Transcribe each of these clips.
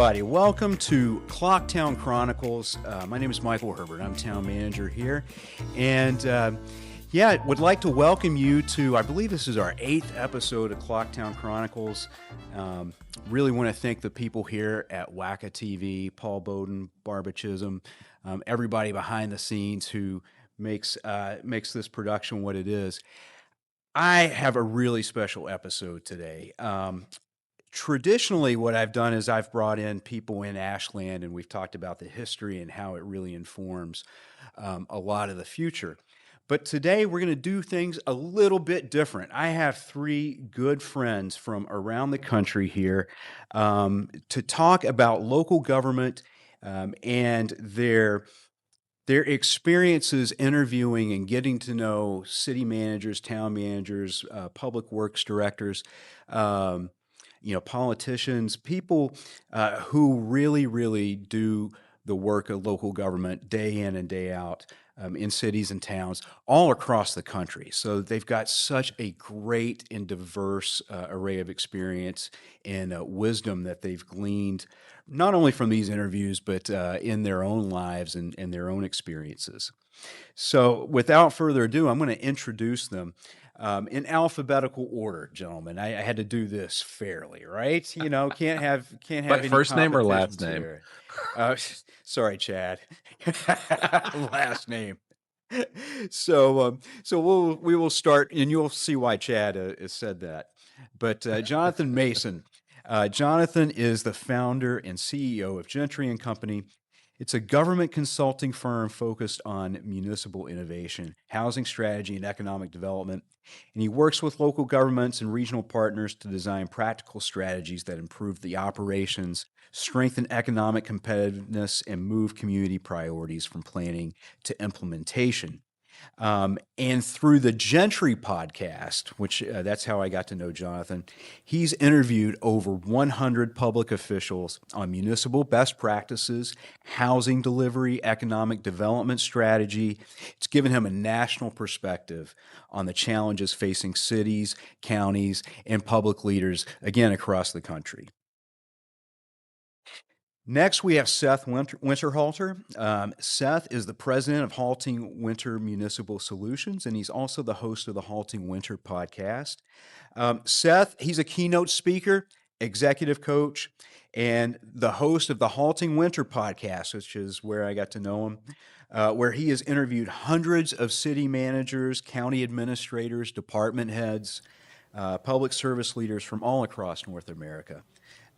everybody. Welcome to Clocktown Chronicles. My name is Michael Herbert. I'm town manager here. And would like to welcome you to, I believe this is our 8th episode of Clocktown Chronicles. Really want to thank the people here at WACA-TV, Paul Bowden, Barbara Chisholm, everybody behind the scenes who makes this production what it is. I have a really special episode today. Traditionally, what I've done is I've brought in people in Ashland, and we've talked about the history and how it really informs a lot of the future. But today, we're going to do things a little bit different. I have 3 good friends from around the country here to talk about local government and their experiences interviewing and getting to know city managers, town managers, public works directors, politicians, people who really do the work of local government day in and day out in cities and towns all across the country. So they've got such a great and diverse array of experience and wisdom that they've gleaned not only from these interviews, but in their own lives and their own experiences. So without further ado, I'm going to introduce them. In alphabetical order, gentlemen. I had to do this fairly, right? Can't have But any first name or last name? here. Sorry, Chad. Last name. So we will start, and you'll see why Chad has said that. But Jonathan Mason. Jonathan is the founder and CEO of Gentry & Company. It's a government consulting firm focused on municipal innovation, housing strategy, and economic development. And he works with local governments and regional partners to design practical strategies that improve the operations, strengthen economic competitiveness, and move community priorities from planning to implementation. And through the Gentry podcast, which that's how I got to know Jonathan, he's interviewed over 100 public officials on municipal best practices, housing delivery, economic development strategy. It's given him a national perspective on the challenges facing cities, counties, and public leaders, again, across the country. Next, we have Seth Winterhalter. Seth is the president of Halting Winter Municipal Solutions, and he's also the host of the Halting Winter podcast. Seth, he's a keynote speaker, executive coach, and the host of the Halting Winter podcast, which is where I got to know him, where he has interviewed hundreds of city managers, county administrators, department heads, public service leaders from all across North America.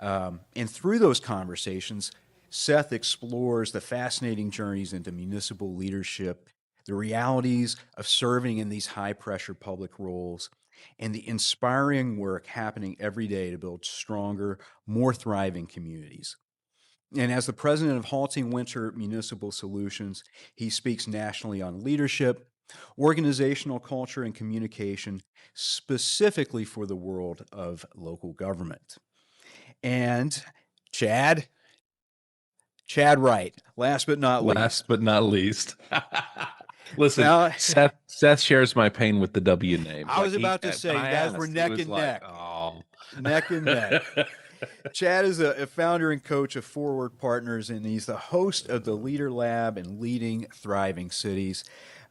And through those conversations, Seth explores the fascinating journeys into municipal leadership, the realities of serving in these high-pressure public roles, and the inspiring work happening every day to build stronger, more thriving communities. And as the president of Halting Winter Municipal Solutions, he speaks nationally on leadership, organizational culture, and communication, specifically for the world of local government. And Chad Wright, last but not least. Listen, now, Seth shares my pain with the W name. I was about to say, guys, we're neck and neck. Neck and neck. Chad is a founder and coach of Forward Partners, and he's the host of the Leader Lab and Leading Thriving Cities.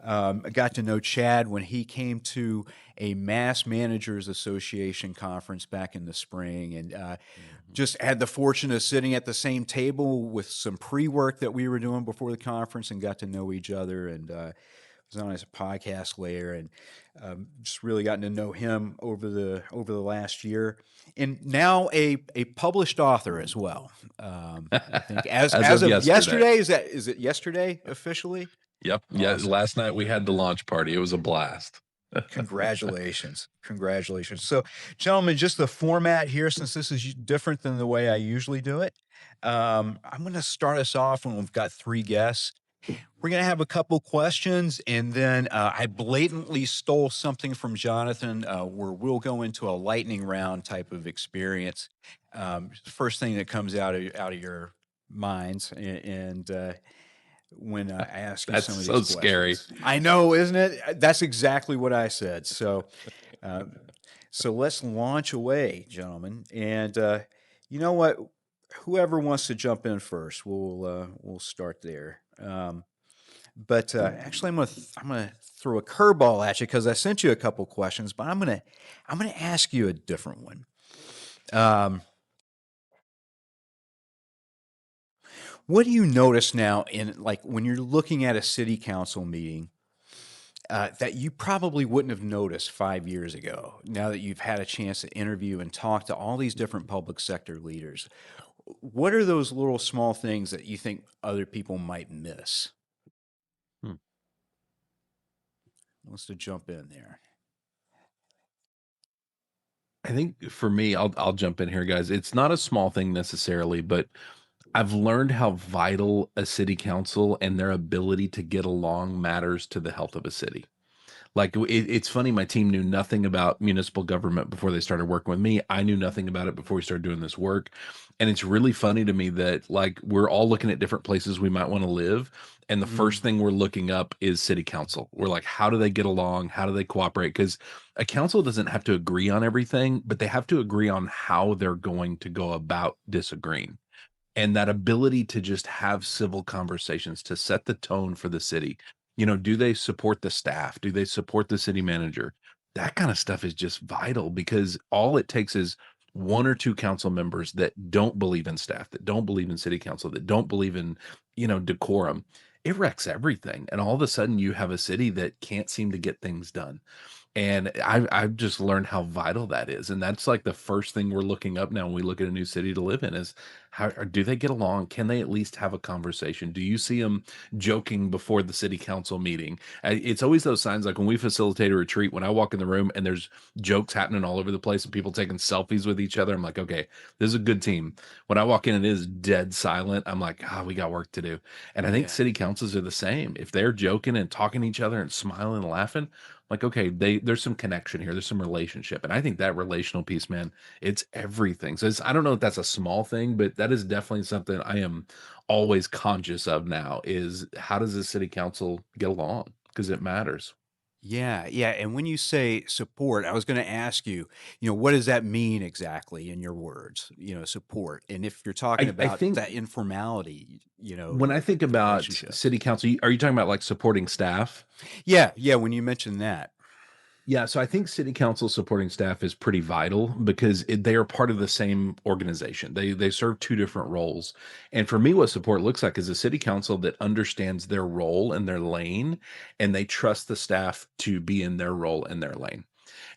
I got to know Chad when he came to a Mass Managers Association conference back in the spring, and just had the fortune of sitting at the same table with some pre-work that we were doing before the conference, and got to know each other, and was on his podcast layer, and just really gotten to know him over the last year, and now a published author as well. I think as of yesterday. Is it yesterday officially? Yep. Awesome. Yeah. Last night we had the launch party. It was a blast. Congratulations. So, gentlemen, just the format here, since this is different than the way I usually do it, I'm going to start us off when we've got 3 guests. We're going to have a couple questions, and then I blatantly stole something from Jonathan, where we'll go into a lightning round type of experience. First thing that comes out of your minds, and when I ask you some of these questions. That's so scary. I know, isn't it? That's exactly what I said. So let's launch away, gentlemen. And you know what? whoever wants to jump in first, we'll start there. But actually, I'm gonna throw a curveball at you because I sent you a couple questions, but I'm gonna ask you a different one. Um, what do you notice now in, like, when you're looking at a city council meeting that you probably wouldn't have noticed 5 years ago? Now that you've had a chance to interview and talk to all these different public sector leaders, what are those little small things that you think other people might miss? Hmm. Who wants to jump in there? I think for me, I'll jump in here, guys. It's not a small thing necessarily, but I've learned how vital a city council and their ability to get along matters to the health of a city. Like it's funny, my team knew nothing about municipal government before they started working with me. I knew nothing about it before we started doing this work. And it's really funny to me that like we're all looking at different places we might want to live. And the Mm, first thing we're looking up is city council. We're like, how do they get along? How do they cooperate? Because a council doesn't have to agree on everything, but they have to agree on how they're going to go about disagreeing, and that ability to just have civil conversations to set the tone for the city. Do they support the staff? Do they support the city manager? That kind of stuff is just vital because all it takes is one or two council members that don't believe in staff, that don't believe in city council, that don't believe in, decorum. It wrecks everything. And all of a sudden you have a city that can't seem to get things done. And I've just learned how vital that is, and that's like the first thing we're looking up now when we look at a new city to live in is how do they get along? Can they at least have a conversation? Do you see them joking before the city council meeting? It's always those signs like when we facilitate a retreat, when I walk in the room and there's jokes happening all over the place and people taking selfies with each other, I'm like, okay, this is a good team. When I walk in and it is dead silent, I'm like, we got work to do. And I think yeah. city councils are the same. If they're joking and talking to each other and smiling and laughing, like, okay, there's some connection here. There's some relationship. And I think that relational piece, man, it's everything. So I don't know if that's a small thing, but that is definitely something I am always conscious of now is how does the city council get along? Because it matters. Yeah, yeah. And when you say support, I was going to ask you, what does that mean exactly in your words? Support. And if you're talking I about think that informality, when I think the about relationship. city council, are you talking about like supporting staff? Yeah, yeah. When you mentioned that, Yeah, so I think city council supporting staff is pretty vital because they are part of the same organization. They serve two different roles. And for me, what support looks like is a city council that understands their role and their lane, and they trust the staff to be in their role and their lane.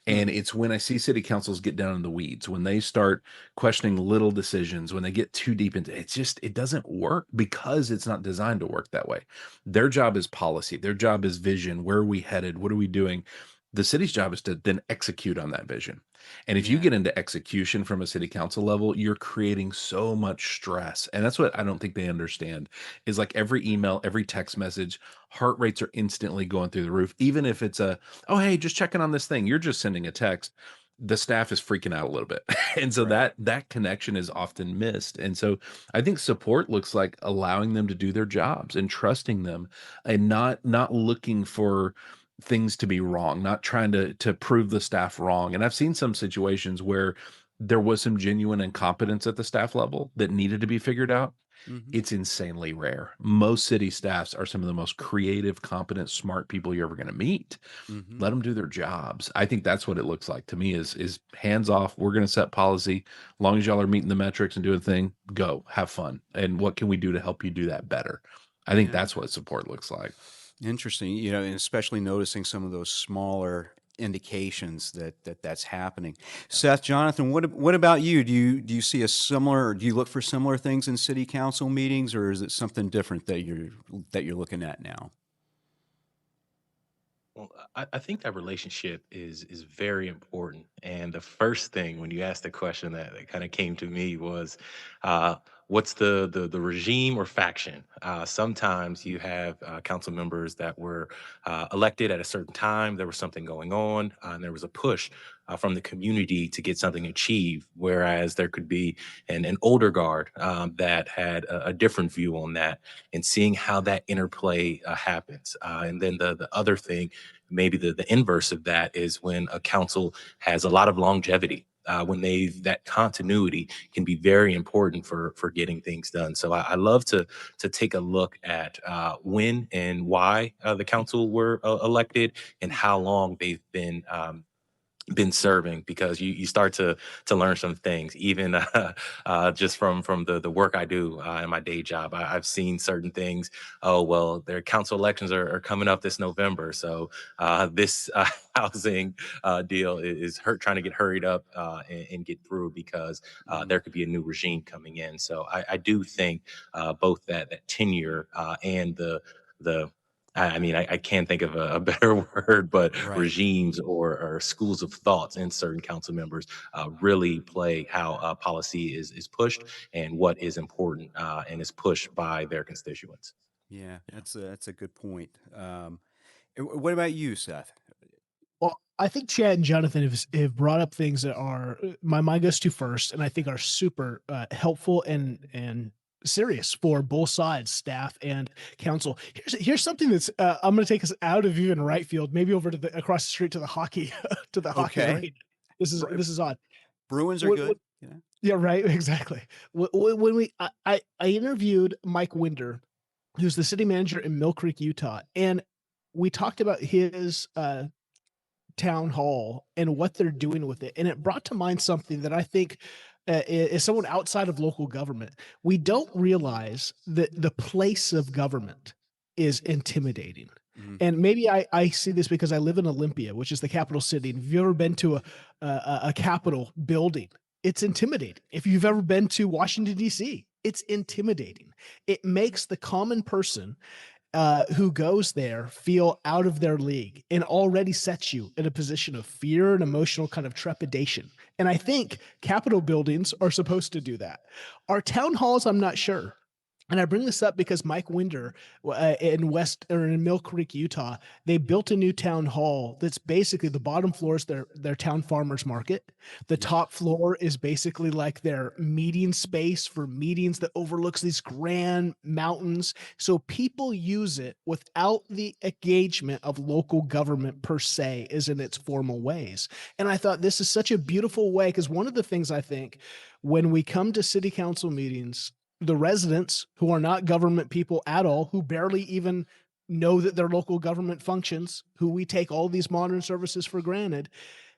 And hmm, it's when I see city councils get down in the weeds, when they start questioning little decisions, when they get too deep into it doesn't work because it's not designed to work that way. Their job is policy, their job is vision. Where are we headed? What are we doing? The city's job is to then execute on that vision. And if you yeah, get into execution from a city council level, you're creating so much stress. And that's what I don't think they understand is like every email, every text message, heart rates are instantly going through the roof. Even if it's oh, hey, just checking on this thing, you're just sending a text, the staff is freaking out a little bit. And so right. that connection is often missed. And so I think support looks like allowing them to do their jobs and trusting them and not looking for things to be wrong, not trying to prove the staff wrong. And I've seen some situations where there was some genuine incompetence at the staff level that needed to be figured out. Hmm, It's insanely rare. Most city staffs are some of the most creative, competent, smart people you're ever going to meet. hmm. Let them do their jobs. I think that's what it looks like to me is hands off. We're going to set policy. As long as y'all are meeting the metrics and doing the thing, go have fun. And what can we do to help you do that better? I think Yeah. that's what support looks like. Interesting, and especially noticing some of those smaller indications that's happening. Seth, Jonathan, what about you? Do you see a similar, or do you look for similar things in city council meetings, or is it something different that you're looking at now? Well, I think that relationship is very important. And the first thing when you asked the question that kind of came to me was, uh, what's the regime or faction? Sometimes you have council members that were elected at a certain time. There was something going on, and there was a push from the community to get something achieved. Whereas there could be an older guard that had a different view on that, and seeing how that interplay happens. And then the other thing, maybe the inverse of that, is when a council has a lot of longevity. when they that continuity can be very important for getting things done. So I love to take a look at when and why the council were elected and how long they've been serving, because you start to learn some things, even just from the work I do in my day job. I've seen certain things. Oh well, their council elections are coming up this November, so this housing deal is trying to get hurried up and get through, because Mhm. there could be a new regime coming in. So I do think both that tenure and the I mean, I can't think of a better word, but Right. regimes or schools of thoughts in certain council members really play how policy is pushed and what is important and is pushed by their constituents. Yeah, that's a good point. What about you, Seth? Well, I think Chad and Jonathan have brought up things that are my mind goes to first, and I think are super helpful and serious for both sides, staff and council. Here's something that's I'm going to take us out of even right field, maybe over to the across the street to the hockey to the hockey Okay. arena. This is odd. Bruins are What, good. what, Yeah. yeah, right. Exactly. When I interviewed Mike Winder, who's the city manager in Mill Creek, Utah, and we talked about his town hall and what they're doing with it. And it brought to mind something that I think is someone outside of local government. We don't realize that the place of government is intimidating. Mhm. And maybe I see this because I live in Olympia, which is the capital city. And if you've ever been to a Capitol building, it's intimidating. If you've ever been to Washington, D.C., it's intimidating. It makes the common person who goes there feel out of their league and already sets you in a position of fear and emotional kind of trepidation. And I think Capitol buildings are supposed to do that. Our town halls, I'm not sure. And I bring this up because Mike Winder in West or in Mill Creek, Utah, they built a new town hall that's basically the bottom floor is their town farmers market. The Yeah. top floor is basically like their meeting space for meetings that overlooks these grand mountains. So people use it without the engagement of local government per se, is in its formal ways. And I thought this is such a beautiful way, because one of the things I think when we come to city council meetings, the residents who are not government people at all, who barely even know that their local government functions, who we take all these modern services for granted,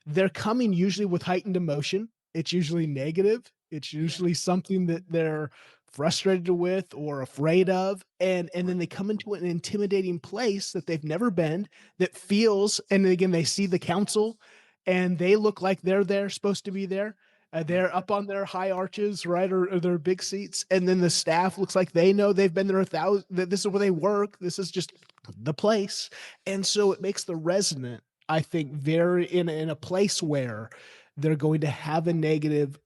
they're coming usually with heightened emotion. It's usually negative. It's Yeah. usually something that they're frustrated with or afraid of. And Right. then they come into an intimidating place that they've never been, that feels, and again, they see the council and they look like they're there, supposed to be there. Mhm. They're up on their high arches, right, or their big seats, and then the staff looks like they know they've been there 1,000. That this is where they work. This is just the place, and so it makes the resident, I think, very in a place where they're going to have a negative,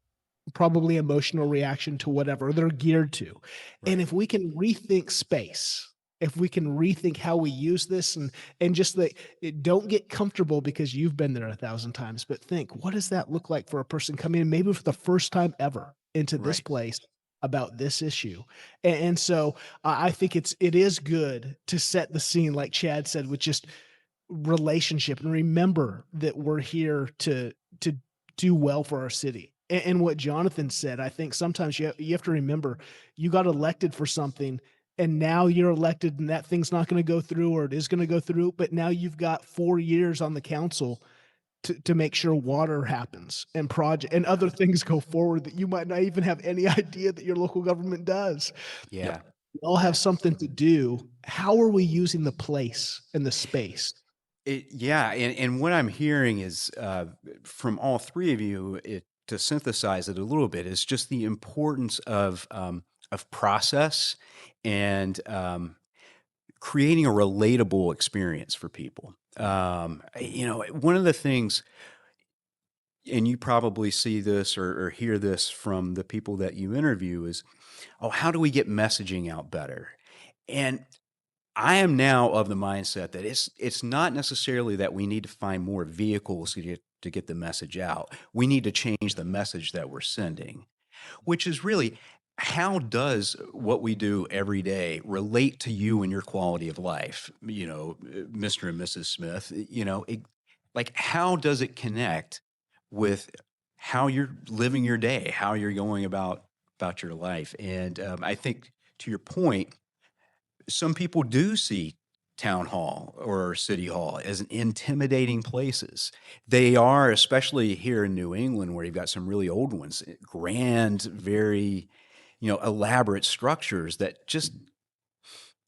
probably emotional reaction to whatever they're geared to. And Right. if we can rethink space, if we can rethink how we use this, and just like don't get comfortable because you've been there 1,000 times, but think, what does that look like for a person coming in maybe for the first time ever into this Right. place about this issue? And so I think it is good to set the scene, like Chad said, with just relationship, and remember that we're here to do well for our city. And what Jonathan said, I think sometimes you have to remember you got elected for something, and now you're elected and that thing's not going to go through, or it is going to go through, but now you've got 4 years on the council to make sure water happens and project and other things go forward that you might not even have any idea that your local government does. Yeah. We all have something to do. How are we using the place and the space? Yeah, and what I'm hearing is from all three of you, to synthesize it a little bit, is just the importance of process and creating a relatable experience for people. One of the things, and you probably see this or hear this from the people that you interview, is, oh, how do we get messaging out better? And I am now of the mindset that it's not necessarily that we need to find more vehicles to get the message out. We need to change the message that we're sending, which is really, how does what we do every day relate to you and your quality of life? Mr. and Mrs. Smith, like how does it connect with how you're living your day, how you're going about your life. And I think to your point, some people do see town hall or city hall as intimidating places. They are, especially here in New England, where you've got some really old ones, grand, very, elaborate structures that just,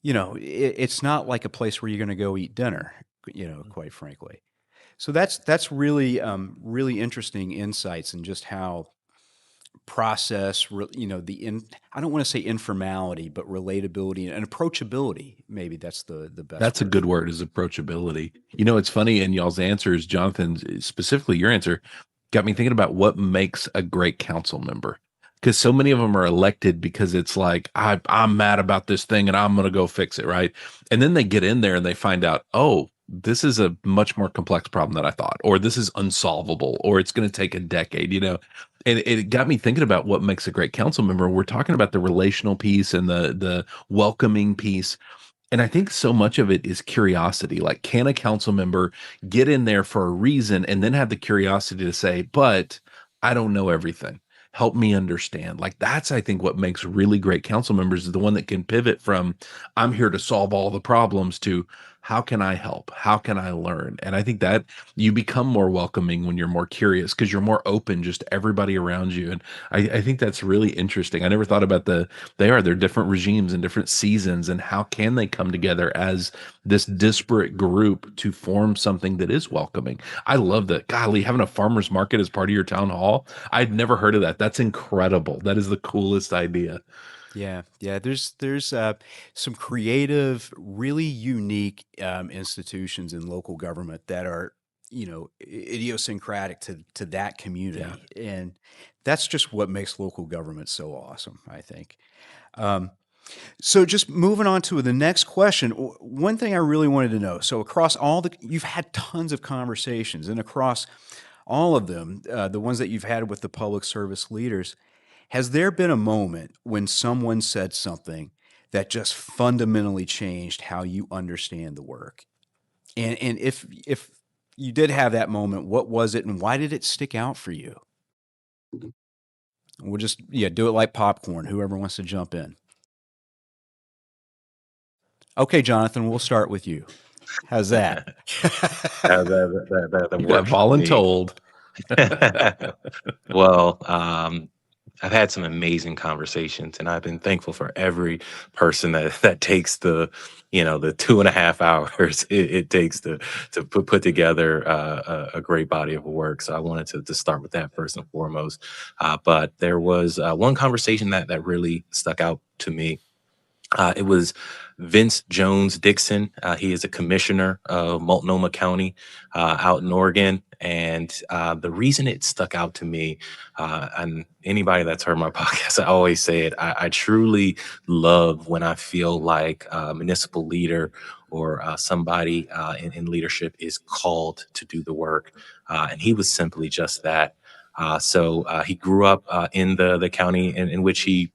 it's not like a place where you're going to go eat dinner, quite frankly. So that's really really interesting insights and just how process, I don't want to say informality, but relatability and approachability. Maybe that's the best That's a word good for word, it. is approachability. It's funny in y'all's answers, Jonathan, specifically your answer, got me thinking about what makes a great council member. Because so many of them are elected because it's like, I'm mad about this thing and I'm going to go fix it, right? And then they get in there and they find out, oh, this is a much more complex problem than I thought, or this is unsolvable, or it's going to take a decade. And it got me thinking about what makes a great council member. We're talking about the relational piece and the welcoming piece, and I think so much of it is curiosity. Like, can a council member get in there for a reason and then have the curiosity to say, but I don't know everything. Help me understand. Like, that's, I think, what makes really great council members, is the one that can pivot from, I'm here to solve all the problems, to, how can I help? How can I learn? And I think that you become more welcoming when you're more curious, because you're more open just to everybody around you. And I think that's really interesting. I never thought about they're different regimes and different seasons, and how can they come together as this disparate group to form something that is welcoming. I love that. Golly, having a farmer's market as part of your town hall, I'd never heard of that. That's incredible. That is the coolest idea. Yeah, yeah. There's some creative, really unique institutions in local government that are, idiosyncratic to that Yeah. community, and that's just what makes local government so awesome, I think. Um, so just moving on to the next question, one thing I really wanted to know. So across you've had tons of conversations, and across all of them, the ones that you've had with the public service leaders, has there been a moment when someone said something that just fundamentally changed how you understand the work? And if you did have that moment, what was it and why did it stick out for you? We'll just do it like popcorn. Whoever wants to jump in. Okay, Jonathan, we'll start with you. How's that? That You got works for me. voluntold. Well, I've had some amazing conversations, and I've been thankful for every person that takes the 2.5 hours it takes to put together a great body of work. So I wanted to start with that first and foremost. But there was one conversation that really stuck out to me. It was Vince Jones Dixon. He is a commissioner of Multnomah County out in Oregon. And the reason it stuck out to me, and anybody that's heard my podcast, I always say it, I truly love when I feel like a municipal leader or somebody in leadership is called to do the work. And he was simply just that. So he grew up in the county in which he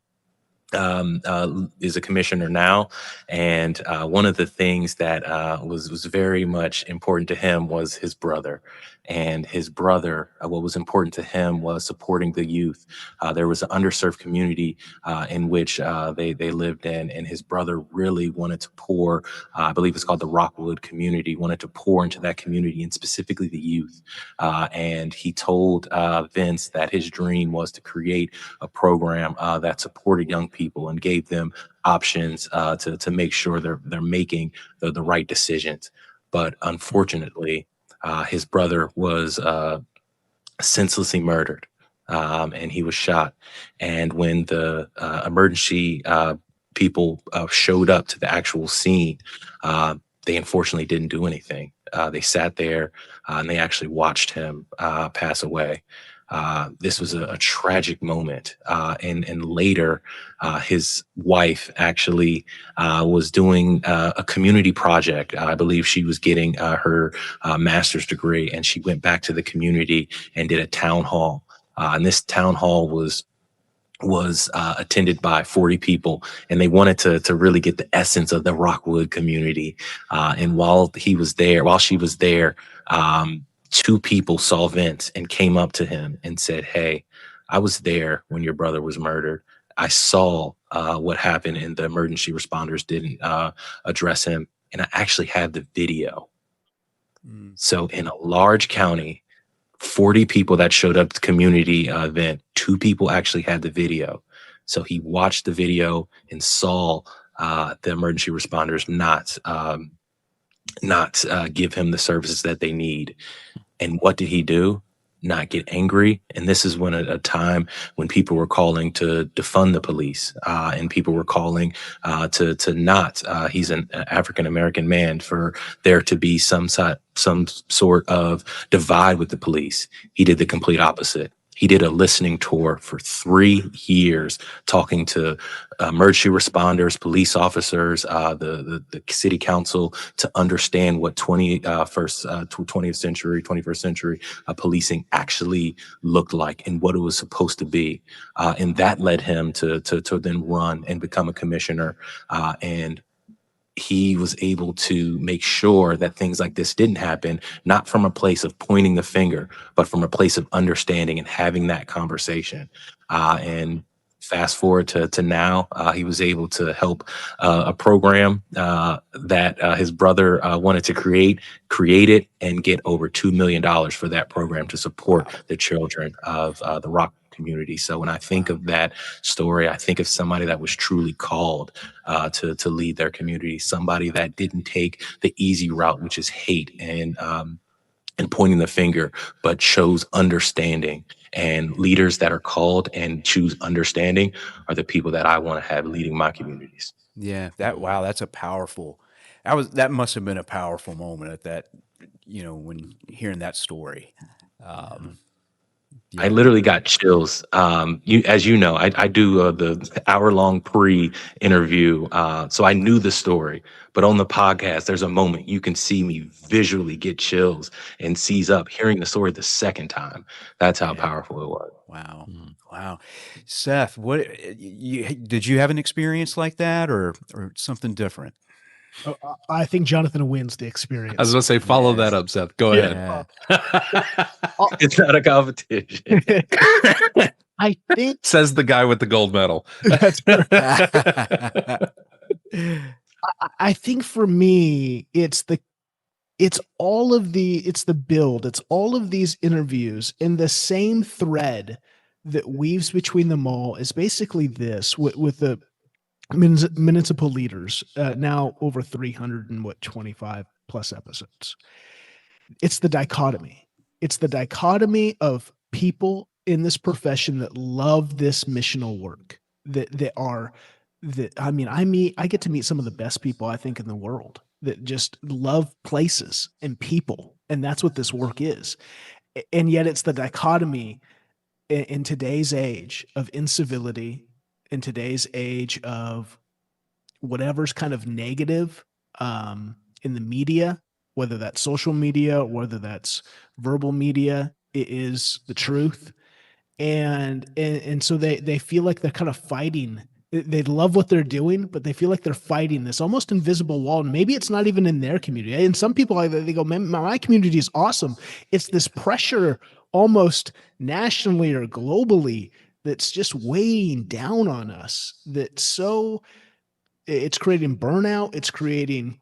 is a commissioner now, and one of the things that was very much important to him was his brother. And his brother, what was important to him was supporting the youth. There was an underserved community in which they lived in, and his brother really wanted to pour. I believe it's called the Rockwood community. Wanted to pour into that community and specifically the youth. And he told Vince that his dream was to create a program that supported young people and gave them options to make sure they're making the right decisions. But unfortunately, his brother was senselessly murdered, and he was shot. And when the emergency people showed up to the actual scene, they unfortunately didn't do anything. They sat there and they actually watched him pass away. This was a tragic moment. And later, his wife actually was doing a community project. I believe she was getting her master's degree, and she went back to the community and did a town hall. And this town hall was attended by 40 people, and they wanted to really get the essence of the Rockwood community. And while she was there, 2 people saw Vince and came up to him and said, "Hey, I was there when your brother was murdered. I saw what happened, and the emergency responders didn't address him, and I actually have the video." Mm. So in a large county, 40 people that showed up to the community event, 2 people actually had the video. So he watched the video and saw the emergency responders not give him the services that they need. And what did he do? Not get angry. And this is when a time when people were calling to defund the police, and people were calling to not. He's an African American man, for there to be some sort of divide with the police. He did the complete opposite. He did a listening tour for 3 years, talking to emergency responders, police officers, the city council, to understand what 20th century, 21st century policing actually looked like and what it was supposed to be. And that led him to then run and become a commissioner. And he was able to make sure that things like this didn't happen, not from a place of pointing the finger, but from a place of understanding and having that conversation. And fast forward to now, he was able to help a program that his brother wanted to create it, and get over $2 million for that program to support the children of the Rock community. So when I think of that story, I think of somebody that was truly called to lead their community, somebody that didn't take the easy route, which is hate and pointing the finger, but chose understanding. And leaders that are called and choose understanding are the people that I want to have leading my communities. Yeah, wow, that's a powerful. That must have been a powerful moment at that, when hearing that story. I literally got chills. As you know, I do the hour-long pre-interview, so I knew the story. But on the podcast, there's a moment you can see me visually get chills and seize up hearing the story the second time. That's how powerful it was. Wow. Wow. Seth, did you have an experience like that or something different? I think Jonathan wins the experience. I was going to say, follow that up, Seth. Go ahead. It's not a competition. I think, says the guy with the gold medal. That's I think for me, it's the build. It's all of these interviews, and the same thread that weaves between them all is basically this with the municipal leaders, now over 325 plus episodes. It's the dichotomy. It's the dichotomy of people in this profession that love this missional work, I get to meet some of the best people I think in the world, that just love places and people. And that's what this work is. And yet it's the dichotomy in today's age of incivility, in today's age of whatever's kind of negative in the media, whether that's social media, whether that's verbal media, it is the truth. And so they feel like they're kind of fighting. They love what they're doing, but they feel like they're fighting this almost invisible wall. And maybe it's not even in their community. And some people, they go, man, my community is awesome. It's this pressure almost nationally or globally that's just weighing down on us. It's creating burnout. It's creating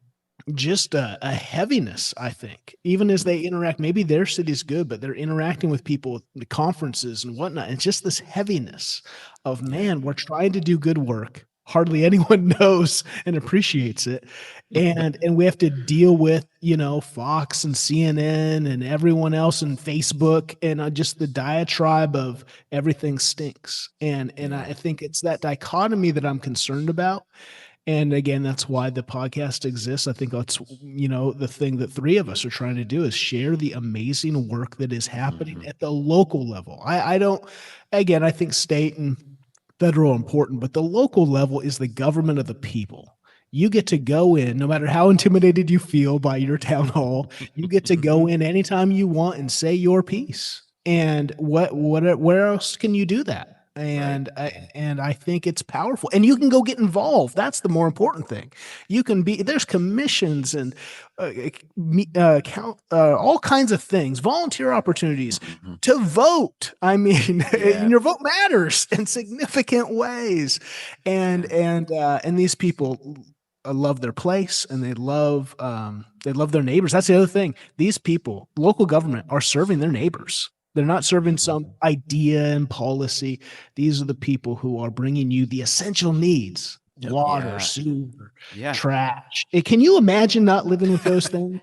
just a heaviness, I think, even as they interact. Maybe their city's good, but they're interacting with people, the conferences and whatnot. It's just this heaviness of, man, we're trying to do good work. Hardly anyone knows and appreciates it. And we have to deal with, Fox and CNN and everyone else and Facebook and just the diatribe of everything stinks. And I think it's that dichotomy that I'm concerned about. And again, that's why the podcast exists. I think that's, the thing that 3 of us are trying to do is share the amazing work that is happening at the local level. I think state and federal are important, but the local level is the government of the people. You get to go in, no matter how intimidated you feel by your town hall, you get to go in anytime you want and say your piece. And where else can you do that? And I think it's powerful, and you can go get involved. That's the more important thing. You can be there's commissions and all kinds of things, volunteer opportunities to vote. I mean, your vote matters in significant ways, and these people love their place, and they love their neighbors. That's the other thing. These people, local government, are serving their neighbors. They're not serving some idea and policy. These are the people who are bringing you the essential needs: water, sewer, trash. Can you imagine not living with those things?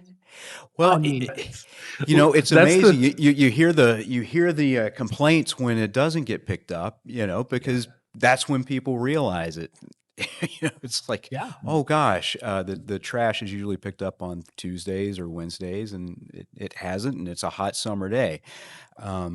Well, I mean, it's amazing. You hear the complaints when it doesn't get picked up, because that's when people realize it. It's like, oh gosh, the trash is usually picked up on Tuesdays or Wednesdays, and it hasn't, and it's a hot summer day. I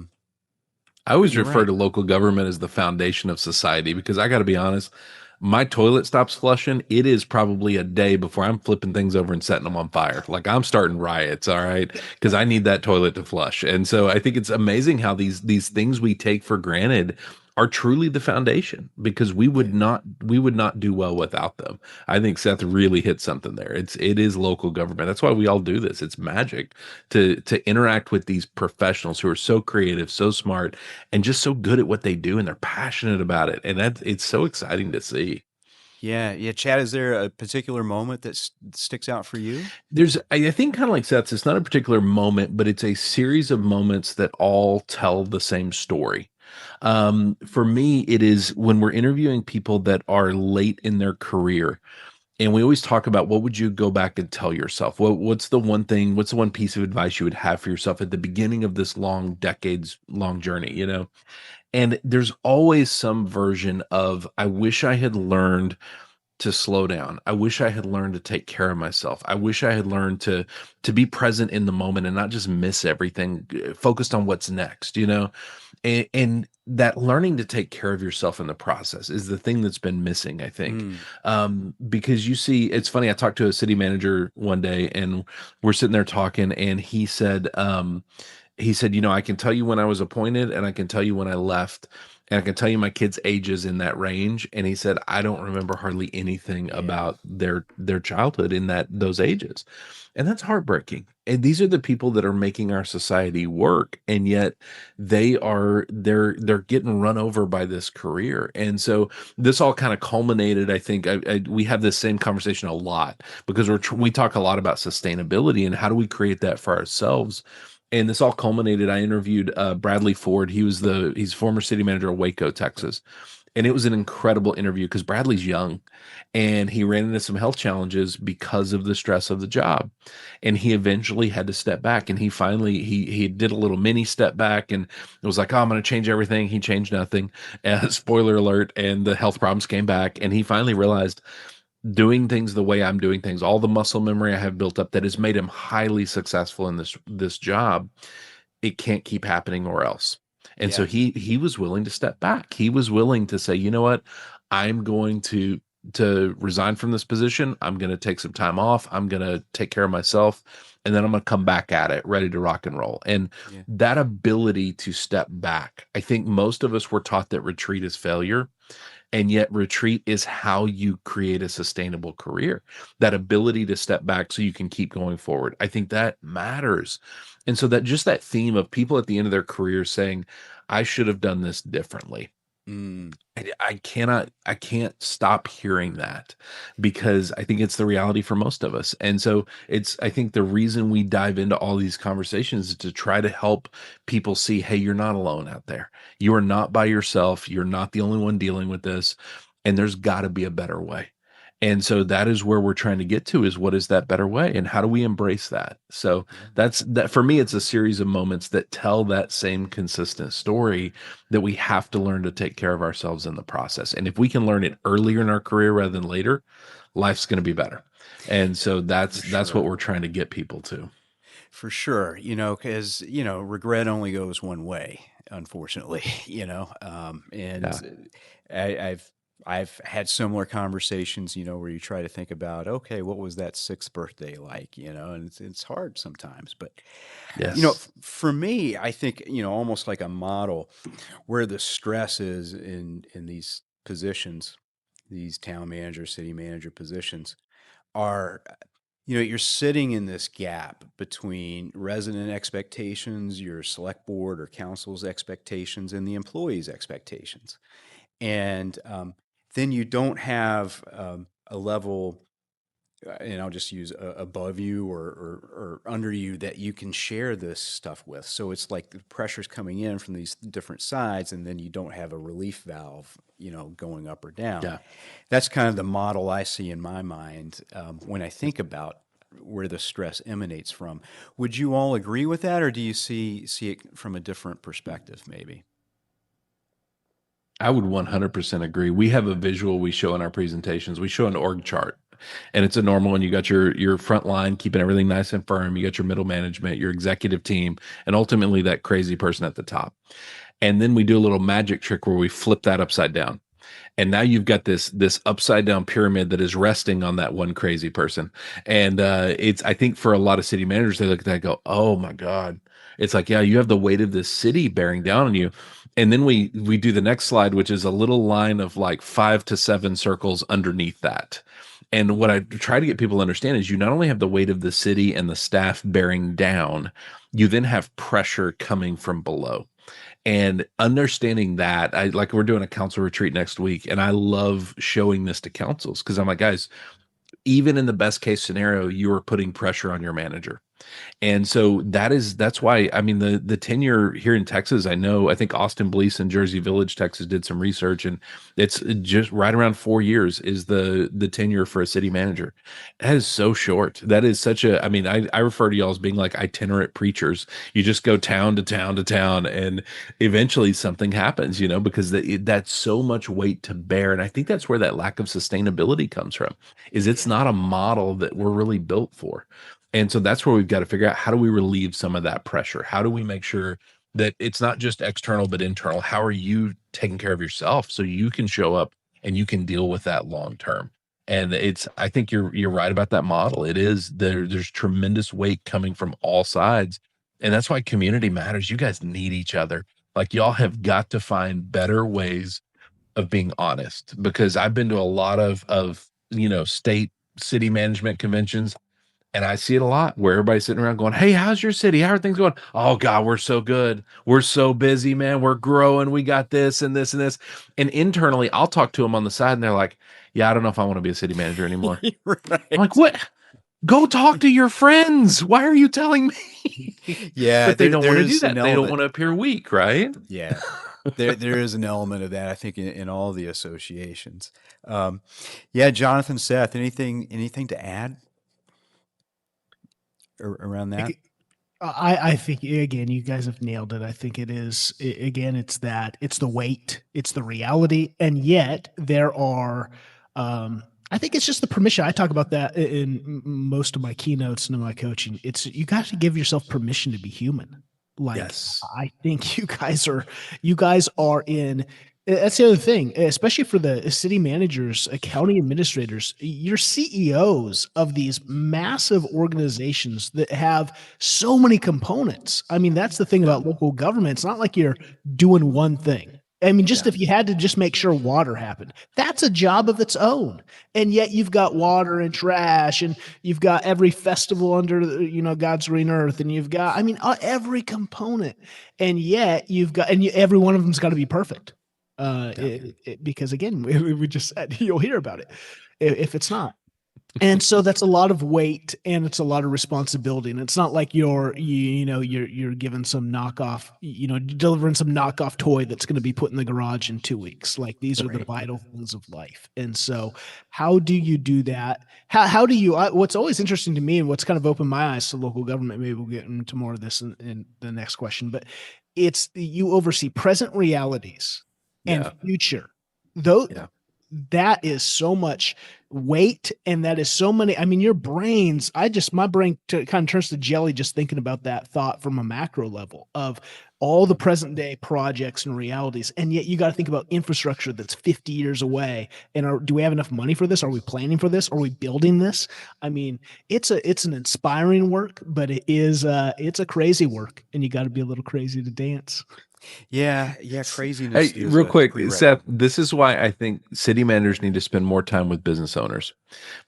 always refer to local government as the foundation of society, because I got to be honest, my toilet stops flushing, it is probably a day before I'm flipping things over and setting them on fire. Like, I'm starting riots, all right, because I need that toilet to flush. And so I think it's amazing how these things we take for granted are truly the foundation, because we would not do well without them. I think Seth really hit something there. It is local government. That's why we all do this. It's magic to interact with these professionals who are so creative, so smart, and just so good at what they do, and they're passionate about it. And it's so exciting to see. Yeah. Chad, is there a particular moment that sticks out for you? I think, kind of like Seth's, it's not a particular moment, but it's a series of moments that all tell the same story. For me, it is when we're interviewing people that are late in their career, and we always talk about, what would you go back and tell yourself? What's the one piece of advice you would have for yourself at the beginning of this decades long journey, And there's always some version of, I wish I had learned to slow down. I wish I had learned to take care of myself. I wish I had learned to be present in the moment and not just miss everything, focused on what's next, and that learning to take care of yourself in the process is the thing that's been missing, I think. Because you see, it's funny, I talked to a city manager one day, and we're sitting there talking, and he said, I can tell you when I was appointed, and I can tell you when I left, and I can tell you my kids' ages in that range. And he said, I don't remember hardly anything about their childhood in those ages. And that's heartbreaking. And these are the people that are making our society work. And yet they're getting run over by this career. And so this all kind of culminated, I think, we have this same conversation a lot, because we talk a lot about sustainability and how do we create that for ourselves. And this all culminated. I interviewed Bradley Ford. He's former city manager of Waco, Texas. And it was an incredible interview, because Bradley's young, and he ran into some health challenges because of the stress of the job. And he eventually had to step back, and he did a little mini step back, and it was like, oh, I'm going to change everything. He changed nothing. Spoiler alert. And the health problems came back, and he finally realized, doing things the way I'm doing things, all the muscle memory I have built up that has made him highly successful in this job, it can't keep happening, or else. And so he was willing to step back. He was willing to say, you know what, I'm going to resign from this position. I'm going to take some time off. I'm going to take care of myself, and then I'm going to come back at it, ready to rock and roll. And that ability to step back, I think most of us were taught that retreat is failure. And yet retreat is how you create a sustainable career, that ability to step back so you can keep going forward. I think that matters. And so that theme of people at the end of their career saying, I should have done this differently. I can't stop hearing that, because I think it's the reality for most of us. And so I think the reason we dive into all these conversations is to try to help people see, hey, you're not alone out there. You are not by yourself. You're not the only one dealing with this, and there's got to be a better way. And so that is where we're trying to get to, is what is that better way, and how do we embrace that? So that for me, it's a series of moments that tell that same consistent story, that we have to learn to take care of ourselves in the process. And if we can learn it earlier in our career rather than later, life's going to be better. And so that's what we're trying to get people to. For sure. Because, regret only goes one way, unfortunately, and I've I've had similar conversations, where you try to think about, okay, what was that sixth birthday like, and it's hard sometimes. But, Yes. for me, I think, almost like a model where the stress is in these positions, these town manager, city manager positions are, you're sitting in this gap between resident expectations, your select board or council's expectations, and the employees' expectations. And then you don't have a level, and I'll just use above you or under you that you can share this stuff with. So it's like the pressure's coming in from these different sides, and then you don't have a relief valve, going up or down. Yeah. That's kind of the model I see in my mind when I think about where the stress emanates from. Would you all agree with that, or do you see it from a different perspective, maybe? I would 100% agree. We have a visual we show in our presentations. We show an org chart, and it's a normal one. You got your front line keeping everything nice and firm. You got your middle management, your executive team, and ultimately that crazy person at the top. And then we do a little magic trick where we flip that upside down. And now you've got this upside down pyramid that is resting on that one crazy person. And it's, I think for a lot of city managers, they look at that and go, oh my God. It's like, yeah, you have the weight of this city bearing down on you. And then we do the next slide, which is a little line of like 5 to 7 circles underneath that. And what I try to get people to understand is you not only have the weight of the city and the staff bearing down, you then have pressure coming from below. And understanding that, we're doing a council retreat next week, and I love showing this to councils because I'm like, guys, even in the best case scenario, you are putting pressure on your manager. And so that's why, I mean, the tenure here in Texas, I think Austin Blease in Jersey Village, Texas did some research, and it's just right around 4 years is the tenure for a city manager. That is so short. That is such a, I mean, I refer to y'all as being like itinerant preachers. You just go town to town to town, and eventually something happens, because that's so much weight to bear. And I think that's where that lack of sustainability comes from, is it's not a model that we're really built for. And so that's where we've got to figure out, how do we relieve some of that pressure? How do we make sure that it's not just external, but internal? How are you taking care of yourself so you can show up and you can deal with that long term? And I think you're right about that model. It is there's tremendous weight coming from all sides. And that's why community matters. You guys need each other. Like, y'all have got to find better ways of being honest, because I've been to a lot of state city management conventions, and I see it a lot where everybody's sitting around going, hey, how's your city? How are things going? Oh God, we're so good. We're so busy, man. We're growing. We got this and this and this. And internally, I'll talk to them on the side, and they're like, yeah, I don't know if I want to be a city manager anymore. Right. I'm like, what? Go talk to your friends. Why are you telling me? Yeah, But they don't want to do there's an that. They don't element. want to appear weak, right? Yeah, there is an element of that, I think, in all the associations. Yeah, Jonathan, Seth, anything to add around that? I think, again, you guys have nailed it. I think it is, again, it's the weight, it's the reality. And yet there are, I think it's just the permission. I talk about that in most of my keynotes and in my coaching. You got to give yourself permission to be human. Like, Yes. I think you guys are in, that's the other thing, especially for the city managers, county administrators, you're CEOs of these massive organizations that have so many components. I mean, that's the thing about local government. It's not like you're doing one thing. I mean, just if you had to just make sure water happened, that's a job of its own. And yet you've got water and trash, and you've got every festival under, God's green earth. And you've got, every component. And yet every one of them's got to be perfect. Because again, we just said, you'll hear about it if it's not. And so that's a lot of weight, and it's a lot of responsibility. And it's not like you're given some knockoff, delivering some knockoff toy that's going to be put in the garage in 2 weeks. Like, these are the vital things of life. And so how do you do that? How do you, what's always interesting to me, and what's kind of opened my eyes to local government, maybe we'll get into more of this in the next question, but it's, you oversee present realities and future. Though that is so much weight, and that is so many. I mean, your brains, my brain kind of turns to jelly just thinking about that thought from a macro level of all the present day projects and realities. And yet you got to think about infrastructure that's 50 years away. And do we have enough money for this? Are we planning for this? Are we building this? I mean, it's an inspiring work, but it's a crazy work, and you got to be a little crazy to dance. Yeah, craziness. Hey, is real a quick, prerequisite. Seth, this is why I think city managers need to spend more time with business owners,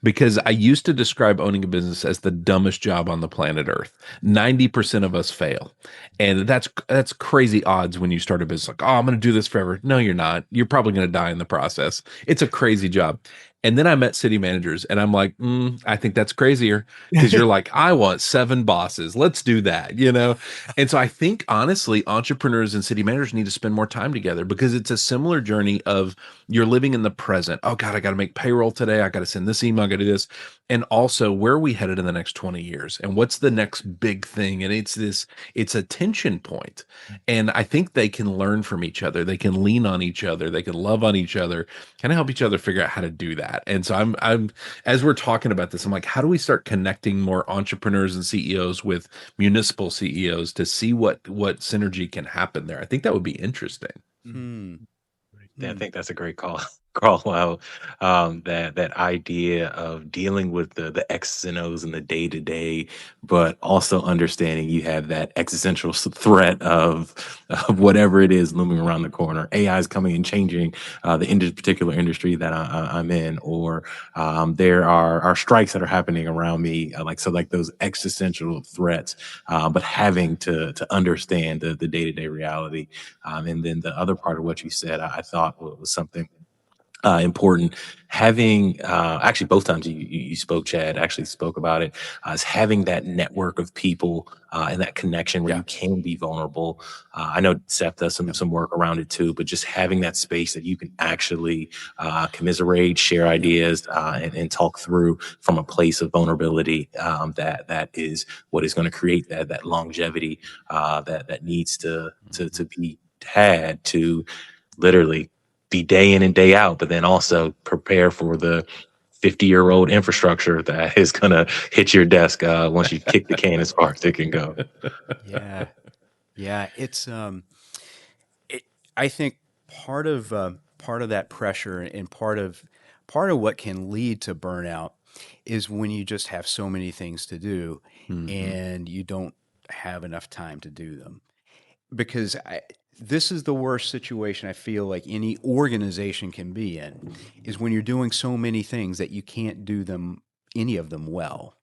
because I used to describe owning a business as the dumbest job on the planet Earth. 90% of us fail. And that's crazy odds when you start a business. Like, oh, I'm going to do this forever. No, you're not. You're probably going to die in the process. It's a crazy job. And then I met city managers, and I'm like, I think that's crazier, because you're like, I want 7 bosses. Let's do that, you know? And so I think, honestly, entrepreneurs and city managers need to spend more time together, because it's a similar journey of you're living in the present. Oh, God, I got to make payroll today. I got to send this email. I got to do this. And also, where are we headed in the next 20 years? And what's the next big thing? And it's a tension point. And I think they can learn from each other. They can lean on each other. They can love on each other, kind of help each other figure out how to do that. And so I'm as we're talking about this, I'm like, how do we start connecting more entrepreneurs and CEOs with municipal CEOs to see what synergy can happen there? I think that would be interesting. Hmm. Yeah, I think that's a great call. Call out that idea of dealing with the X's and O's in the day to day, but also understanding you have that existential threat of whatever it is looming around the corner. AI is coming and changing the particular industry that I'm in, or there are strikes that are happening around me, like those existential threats. But having to understand the day to day reality, and then the other part of what you said, I thought was something important. Having actually both times you spoke, Chad actually spoke about it, is having that network of people and that connection where Yeah. you can be vulnerable. I know Seth does some work around it too, but just having that space that you can actually commiserate, share ideas, and talk through from a place of vulnerability, that is what is going to create that longevity that needs to be had to literally be day in and day out, but then also prepare for the 50-year-old infrastructure that is going to hit your desk once you kick the can as far as it can go. Yeah, it's I think part of that pressure and part of what can lead to burnout is when you just have so many things to do and you don't have enough time to do them. Because this is the worst situation I feel like any organization can be in, is when you're doing so many things that you can't do any of them well.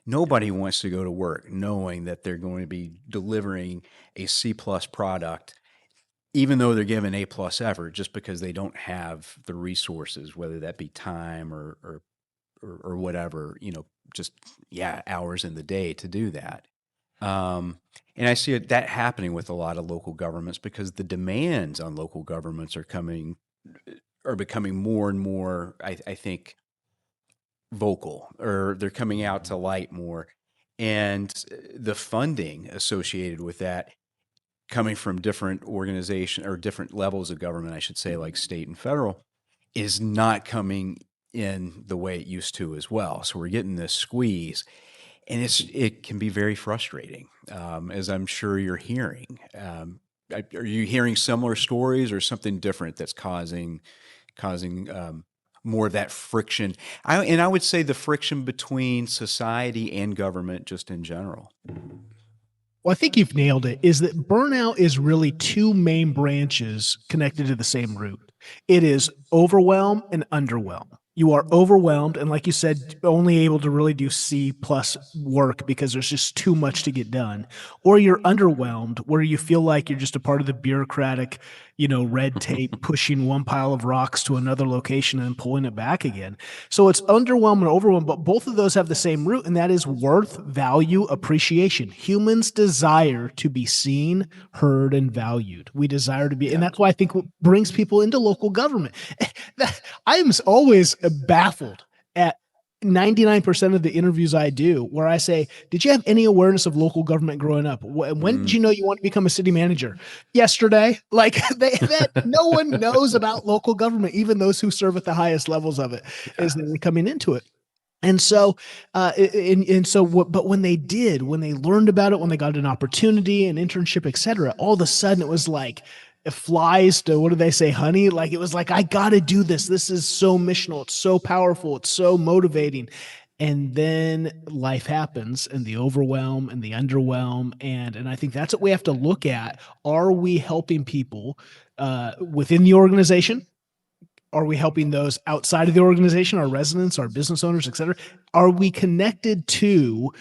Nobody wants to go to work knowing that they're going to be delivering a C plus product, even though they're given A plus effort, just because they don't have the resources, whether that be time or whatever, just hours in the day to do that. And I see that happening with a lot of local governments, because the demands on local governments are becoming more and more, I think, vocal, or they're coming out to light more. And the funding associated with that, coming from different organizations or different levels of government, I should say, like state and federal, is not coming in the way it used to as well. So we're getting this squeeze, and it can be very frustrating, as I'm sure you're hearing. Are you hearing similar stories, or something different that's causing more of that friction? I would say the friction between society and government, just in general. Well, I think you've nailed it, is that burnout is really two main branches connected to the same root. It is overwhelm and underwhelm. You are overwhelmed, and like you said, only able to really do C plus work because there's just too much to get done. Or you're underwhelmed, where you feel like you're just a part of the bureaucratic, red tape, pushing one pile of rocks to another location and then pulling it back again. So it's underwhelm and overwhelm, but both of those have the same root, and that is worth, value, appreciation. Humans desire to be seen, heard, and valued. We desire to be, and that's why I think what brings people into local government. I'm always baffled at 99% of the interviews I do where I say, did you have any awareness of local government growing up? When did you know you want to become a city manager? Yesterday. Like that no one knows about local government, even those who serve at the highest levels of it as they're coming into it. And so, but when they learned about it, when they got an opportunity, an internship, et cetera, all of a sudden it was like, it flies to, what do they say, honey? Like, it was like, I got to do this. This is so missional. It's so powerful. It's so motivating. And then life happens and the overwhelm and the underwhelm. And I think that's what we have to look at. Are we helping people within the organization? Are we helping those outside of the organization, our residents, our business owners, et cetera? Are we connected to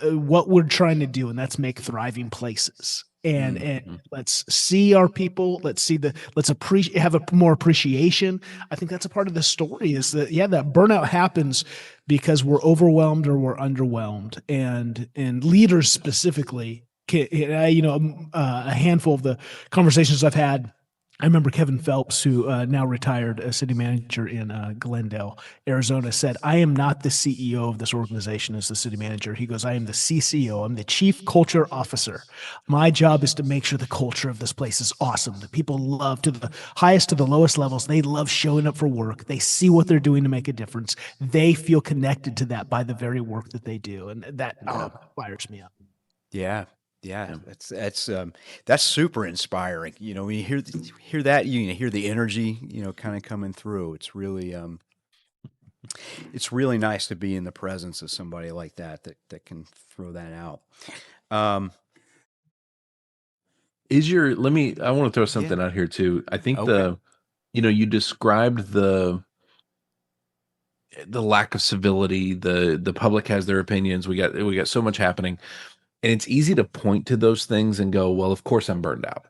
what we're trying to do? And that's make thriving places. And let's see our people. Let's have a more appreciation. I think that's a part of the story is that, that burnout happens because we're overwhelmed or we're underwhelmed, and leaders specifically, a handful of the conversations I've had. I remember Kevin Phelps, who now retired, a city manager in Glendale, Arizona, said, I am not the CEO of this organization as the city manager. He goes, I am the CCO. I'm the Chief Culture Officer. My job is to make sure the culture of this place is awesome. The people love, to the highest to the lowest levels, they love showing up for work. They see what they're doing to make a difference. They feel connected to that by the very work that they do. And that fires me up. Yeah. Yeah, that's super inspiring. When you hear that, you hear the energy, kind of coming through. It's really nice to be in the presence of somebody like that can throw that out. I want to throw something out here too. I think you described the lack of civility. The public has their opinions. We got so much happening. And it's easy to point to those things and go, well, of course I'm burned out.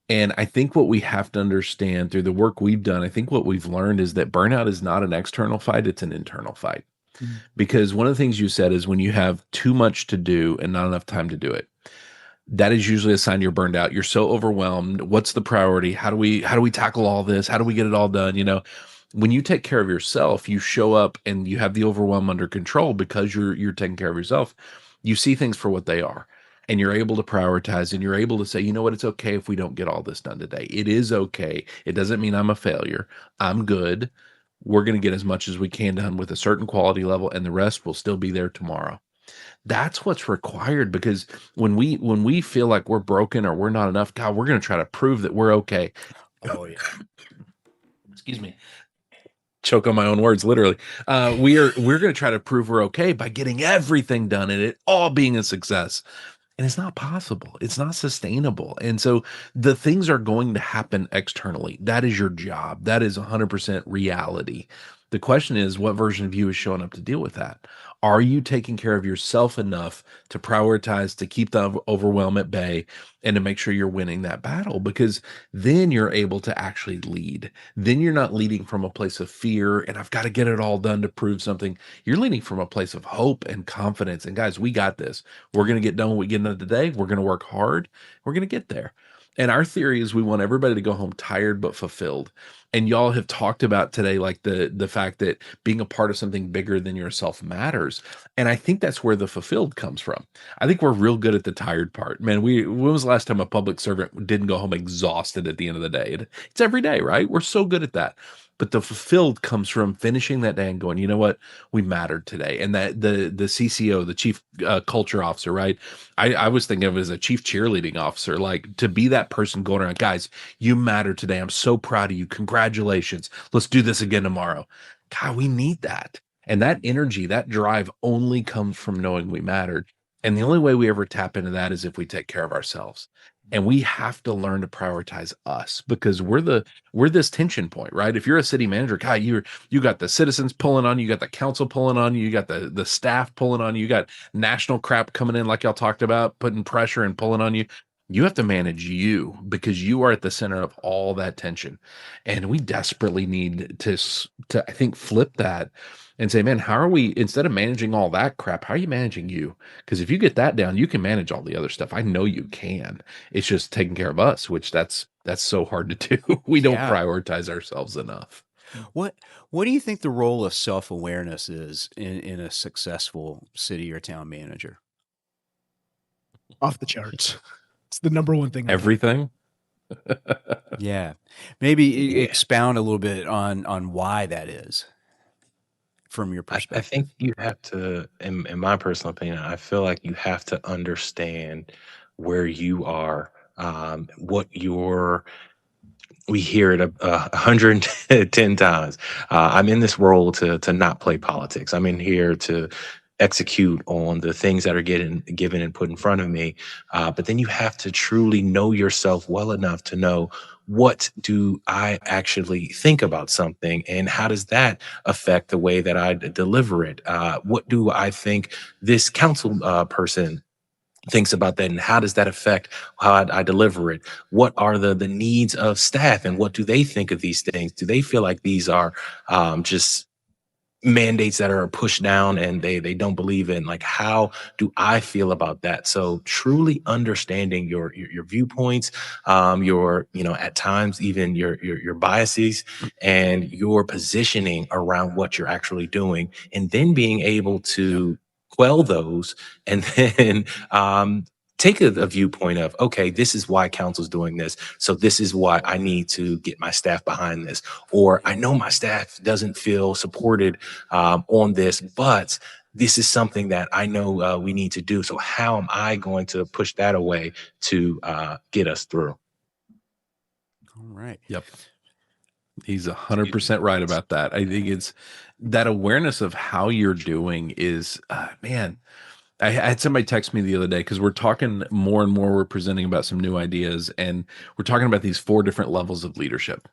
And I think what we have to understand through the work we've done, I think what we've learned is that burnout is not an external fight, it's an internal fight. Mm-hmm. Because one of the things you said is when you have too much to do and not enough time to do it, that is usually a sign you're burned out. You're so overwhelmed. What's the priority? How do we tackle all this? How do we get it all done? When you take care of yourself, you show up and you have the overwhelm under control because you're taking care of yourself. You see things for what they are, and you're able to prioritize, and you're able to say, you know what, it's okay if we don't get all this done today. It is okay. It doesn't mean I'm a failure. I'm good. We're going to get as much as we can done with a certain quality level, and the rest will still be there tomorrow. That's what's required, because when we feel like we're broken or we're not enough, God, we're going to try to prove that we're okay. Oh, yeah. Excuse me. Choke on my own words, literally. We're going to try to prove we're okay by getting everything done and it all being a success. And it's not possible. It's not sustainable. And so the things are going to happen externally. That is your job. That is 100% reality. The question is, what version of you is showing up to deal with that? Are you taking care of yourself enough to prioritize, to keep the overwhelm at bay, and to make sure you're winning that battle? Because then you're able to actually lead. Then you're not leading from a place of fear and I've got to get it all done to prove something. You're leading from a place of hope and confidence. And guys, we got this. We're going to get done what we get done today. We're going to work hard. We're going to get there. And our theory is we want everybody to go home tired but fulfilled. And y'all have talked about today, like the fact that being a part of something bigger than yourself matters. And I think that's where the fulfilled comes from. I think we're real good at the tired part. Man, when was the last time a public servant didn't go home exhausted at the end of the day? It's every day, right? We're so good at that. But the fulfilled comes from finishing that day and going, you know what, we mattered today. And that the CCO, the chief culture officer, right? I was thinking of it as a chief cheerleading officer, like to be that person going around, guys, you matter today. I'm so proud of you. Congratulations. Let's do this again tomorrow. God, we need that. And that energy, that drive only comes from knowing we mattered. And the only way we ever tap into that is if we take care of ourselves. And we have to learn to prioritize us, because we're this tension point, right? If you're a city manager, God, you got the citizens pulling on you, you got the council pulling on you, you got the staff pulling on you, you got national crap coming in, like y'all talked about, putting pressure and pulling on you. You have to manage you, because you are at the center of all that tension. And we desperately need to I think, flip that and say, man, how are we, instead of managing all that crap, how are you managing you? Because if you get that down, you can manage all the other stuff. I know you can. It's just taking care of us, which that's so hard to do. We don't prioritize ourselves enough. What What do you think the role of self awareness is in a successful city or town manager? Off the charts. It's the number one thing I talk about. Everything. Yeah, maybe Yeah. expound a little bit on why that is from your I think perspective. you have to, in my personal opinion, I feel like you have to understand where you are, what your we hear it 110 times. I'm in this role to not play politics. I'm in here to execute on the things that are getting given and put in front of me. But then you have to truly know yourself well enough to know, what do I actually think about something, and how does that affect the way that I deliver it? What do I think this council person thinks about that, and how does that affect how I deliver it? What are the needs of staff, and what do they think of these things? Do they feel like these are just mandates that are pushed down, and they don't believe in? Like, how do I feel about that? So truly understanding your viewpoints, your, at times even your biases, and your positioning around what you're actually doing, and then being able Yep. to quell those, and then take a viewpoint of, okay, this is why council's doing this, so this is why I need to get my staff behind this. Or I know my staff doesn't feel supported on this, but this is something that I know we need to do. So how am I going to push that away to get us through? All right. Yep. He's Excuse me. 100% right about that. I think it's that awareness of how you're doing is, man. I had somebody text me the other day because we're talking more and more. We're presenting about some new ideas, and we're talking about these 4 different levels of leadership.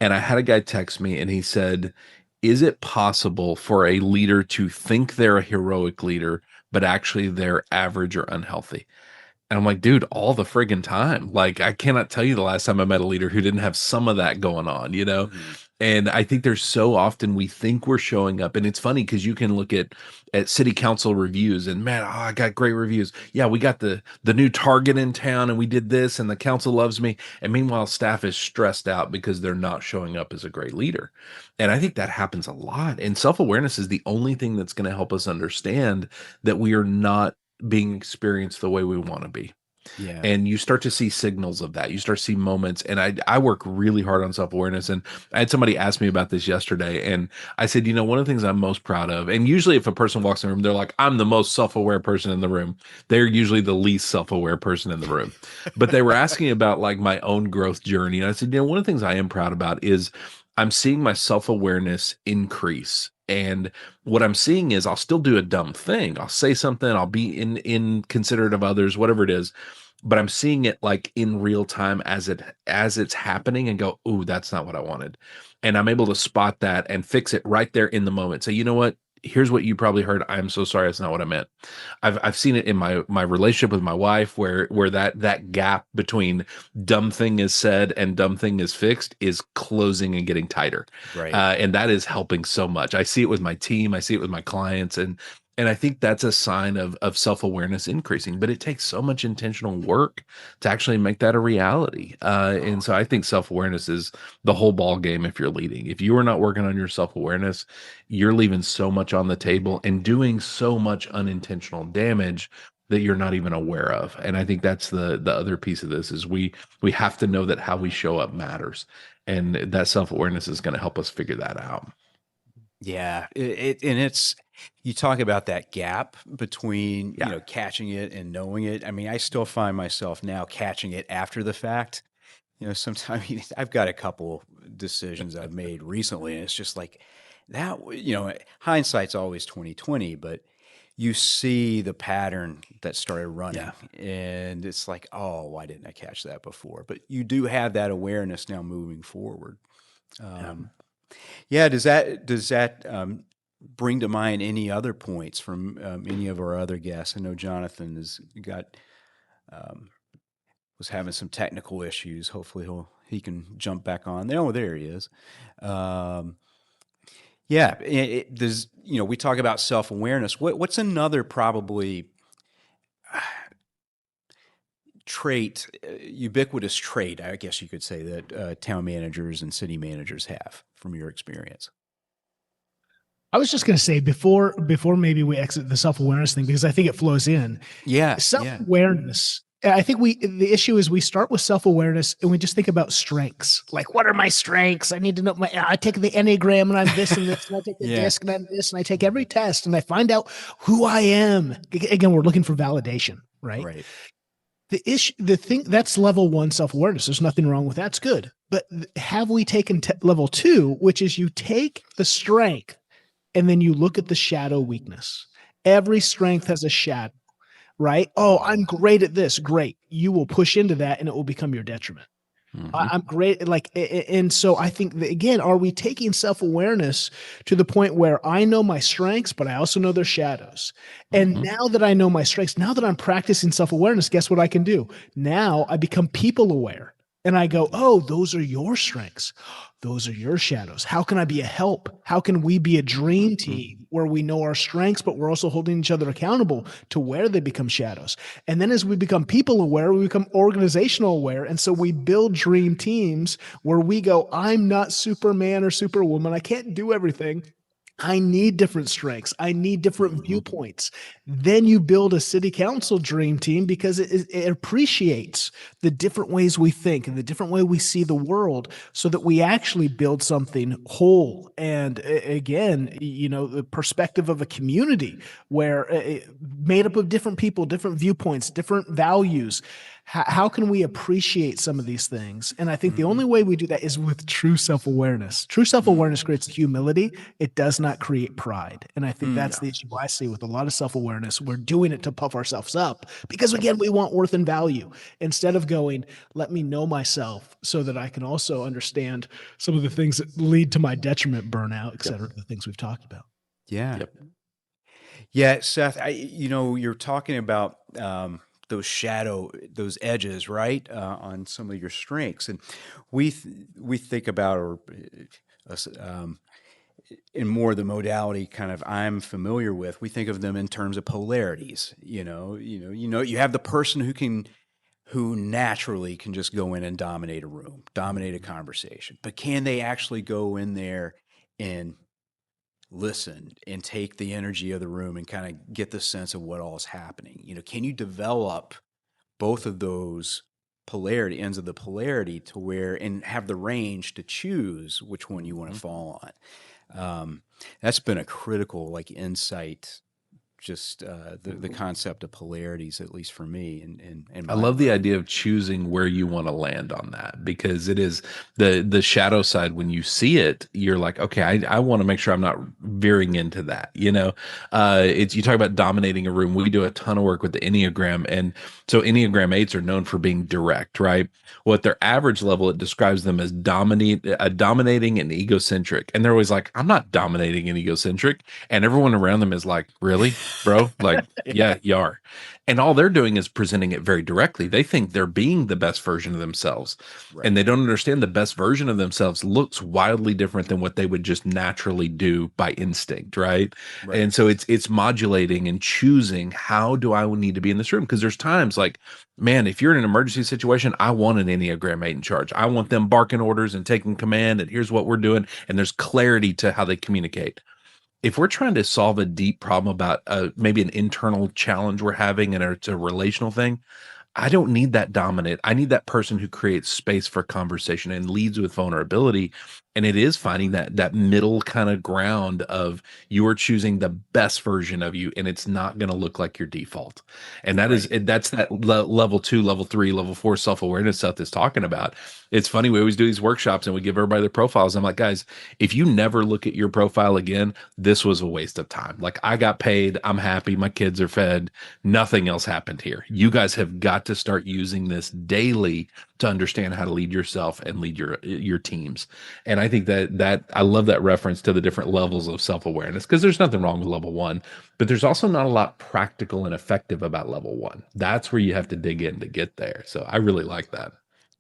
And I had a guy text me, and he said, "Is it possible for a leader to think they're a heroic leader, but actually they're average or unhealthy?" And I'm like, dude, all the friggin' time. Like, I cannot tell you the last time I met a leader who didn't have some of that going on, you know? Mhm. And I think there's so often we think we're showing up. And it's funny because you can look at city council reviews and, man, oh, I got great reviews. Yeah, we got the new Target in town, and we did this, and the council loves me. And meanwhile, staff is stressed out because they're not showing up as a great leader. And I think that happens a lot. And self-awareness is the only thing that's going to help us understand that we are not being experienced the way we want to be. Yeah. And you start to see signals of that. You start to see moments. And I work really hard on self-awareness. And I had somebody ask me about this yesterday. And I said, one of the things I'm most proud of, and usually if a person walks in the room, they're like, I'm the most self-aware person in the room. They're usually the least self-aware person in the room. But they were asking about like my own growth journey. And I said, one of the things I am proud about is I'm seeing my self-awareness increase. And what I'm seeing is I'll still do a dumb thing. I'll say something, I'll be inconsiderate of others, whatever it is, but I'm seeing it like in real time as it's happening, and go, "Ooh, that's not what I wanted." And I'm able to spot that and fix it right there in the moment. Say, "You know what? Here's what you probably heard. I'm so sorry. That's not what I meant." I've seen it in my relationship with my wife, where that gap between dumb thing is said and dumb thing is fixed is closing and getting tighter. Right. And that is helping so much. I see it with my team. I see it with my clients, and I think that's a sign of self-awareness increasing, but it takes so much intentional work to actually make that a reality. And so I think self-awareness is the whole ball game if you're leading. If you are not working on your self-awareness, you're leaving so much on the table and doing so much unintentional damage that you're not even aware of. And I think that's the other piece of this is we have to know that how we show up matters. And that self-awareness is going to help us figure that out. Yeah, and it's you talk about that gap between, Yeah. catching it and knowing it. I mean, I still find myself now catching it after the fact. Sometimes I've got a couple decisions I've made recently, and it's just like that, hindsight's always 2020, but you see the pattern that started running, and it's like, oh, why didn't I catch that before? But you do have that awareness now moving forward. Yeah. Does that bring to mind any other points from any of our other guests? I know Jonathan has got was having some technical issues. Hopefully he can jump back on. Oh, there he is. Yeah. Does we talk about self awareness. What's another probably trait, ubiquitous trait, I guess you could say, that town managers and city managers have from your experience? I was just going to say before maybe we exit the self-awareness thing, because I think it flows in. Yeah. Self-awareness. I think the issue is we start with self-awareness and we just think about strengths. Like, what are my strengths? I need to know I take the Enneagram and I'm this and this, and I take the DISC and I'm this, and I take every test and I find out who I am. Again, we're looking for validation, right? Right. The thing that's level 1 self-awareness. There's nothing wrong with that's good. But have we taken level 2, which is you take the strength and then you look at the shadow weakness. Every strength has a shadow, right? Oh, I'm great at this. Great. You will push into that and it will become your detriment. I'm great. And so I think that, again, are we taking self-awareness to the point where I know my strengths, but I also know their shadows? And now that I know my strengths, now that I'm practicing self-awareness, guess what I can do? Now I become people aware. And I go, oh, those are your strengths. Those are your shadows. How can I be a help? How can we be a dream team where we know our strengths, but we're also holding each other accountable to where they become shadows? And then as we become people aware, we become organizational aware. And so we build dream teams where we go, I'm not Superman or Superwoman. I can't do everything. I need different strengths. I need different viewpoints. Then you build a city council dream team because it appreciates the different ways we think and the different way we see the world, so that we actually build something whole. And again, the perspective of a community where made up of different people, different viewpoints, different values. How can we appreciate some of these things? And I think the only way we do that is with true self-awareness. True self-awareness creates humility. It does not create pride. And I think that's the issue I see with a lot of self-awareness. We're doing it to puff ourselves up because, again, we want worth and value, instead of going, let me know myself so that I can also understand some of the things that lead to my detriment, burnout, et cetera, the things we've talked about. Yeah. Yeah, Seth, you're talking about those edges, right, on some of your strengths, and we think about, in more the modality kind of I'm familiar with, we think of them in terms of polarities. You have the person who naturally can just go in and dominate a room, dominate a conversation, but can they actually go in there and listen and take the energy of the room and kind of get the sense of what all is happening? Can you develop both of those ends of the polarity to where, and have the range to choose which one you want to fall on? That's been a critical insight, just the concept of polarities, at least for me. And I love the idea of choosing where you want to land on that, because it is the shadow side. When you see it, you're like, okay, I want to make sure I'm not veering into that. You talk about dominating a room. We do a ton of work with the Enneagram. And so Enneagram 8s are known for being direct, right? Well, at their average level, it describes them as dominating and egocentric. And they're always like, I'm not dominating and egocentric. And everyone around them is like, really? Bro, yeah, you are. And all they're doing is presenting it very directly. They think they're being the best version of themselves. Right. And they don't understand the best version of themselves looks wildly different than what they would just naturally do by instinct, right? And so it's modulating and choosing, how do I need to be in this room? Because there's times man, if you're in an emergency situation, I want an Enneagram 8 in charge. I want them barking orders and taking command, and here's what we're doing. And there's clarity to how they communicate. If we're trying to solve a deep problem about maybe an internal challenge we're having, and it's a relational thing, I don't need that dominant. I need that person who creates space for conversation and leads with vulnerability. And it is finding that middle kind of ground of, you are choosing the best version of you, and it's not going to look like your default. And that's that level 2, level 3, level 4 self-awareness stuff that's talking about. It's funny, we always do these workshops and we give everybody their profiles. I'm like, guys, if you never look at your profile again, this was a waste of time. I got paid, I'm happy, my kids are fed, nothing else happened here. You guys have got to start using this daily to understand how to lead yourself and lead your teams. And I think that I love that reference to the different levels of self-awareness, because there's nothing wrong with level 1, but there's also not a lot practical and effective about level 1. That's where you have to dig in to get there. So I really like that.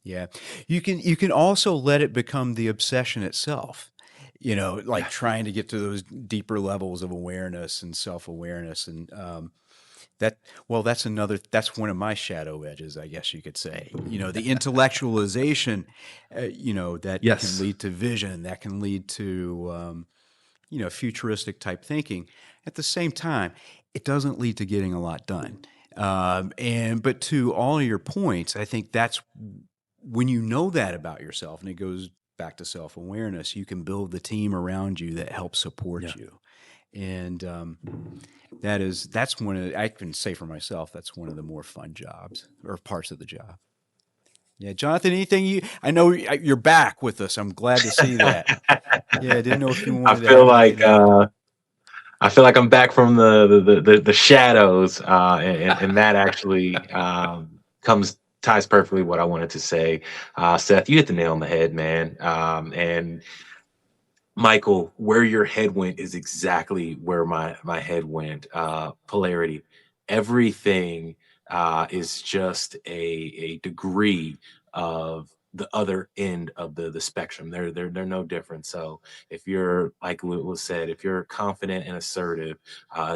Yeah. You can also let it become the obsession itself, trying to get to those deeper levels of awareness and self-awareness. And That's one of my shadow edges, I guess you could say. The intellectualization, that can Yes. lead to vision, that can lead to, futuristic type thinking. At the same time, it doesn't lead to getting a lot done. But to all of your points, I think that's when you know that about yourself, and it goes back to self-awareness, you can build the team around you that helps support Yeah. you. And that's one of, I can say for myself, that's one of the more fun jobs or parts of the job. Yeah, Jonathan, I know you're back with us. I'm glad to see that. Yeah, I didn't know if you I wanted to feel add like anything else. I feel like I'm back from the shadows, and that actually comes ties perfectly what I wanted to say. Seth, you hit the nail on the head, man. And Michael, where your head went is exactly where my head went. Polarity. Everything is just a degree of the other end of the spectrum. They're no different. So if you're, like what was said, if you're confident and assertive,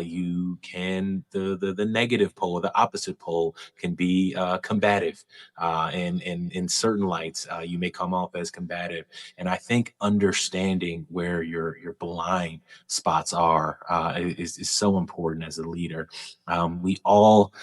you can the negative pole, the opposite pole, can be combative. And in certain lights, you may come off as combative. And I think understanding where your blind spots are is so important as a leader. We all,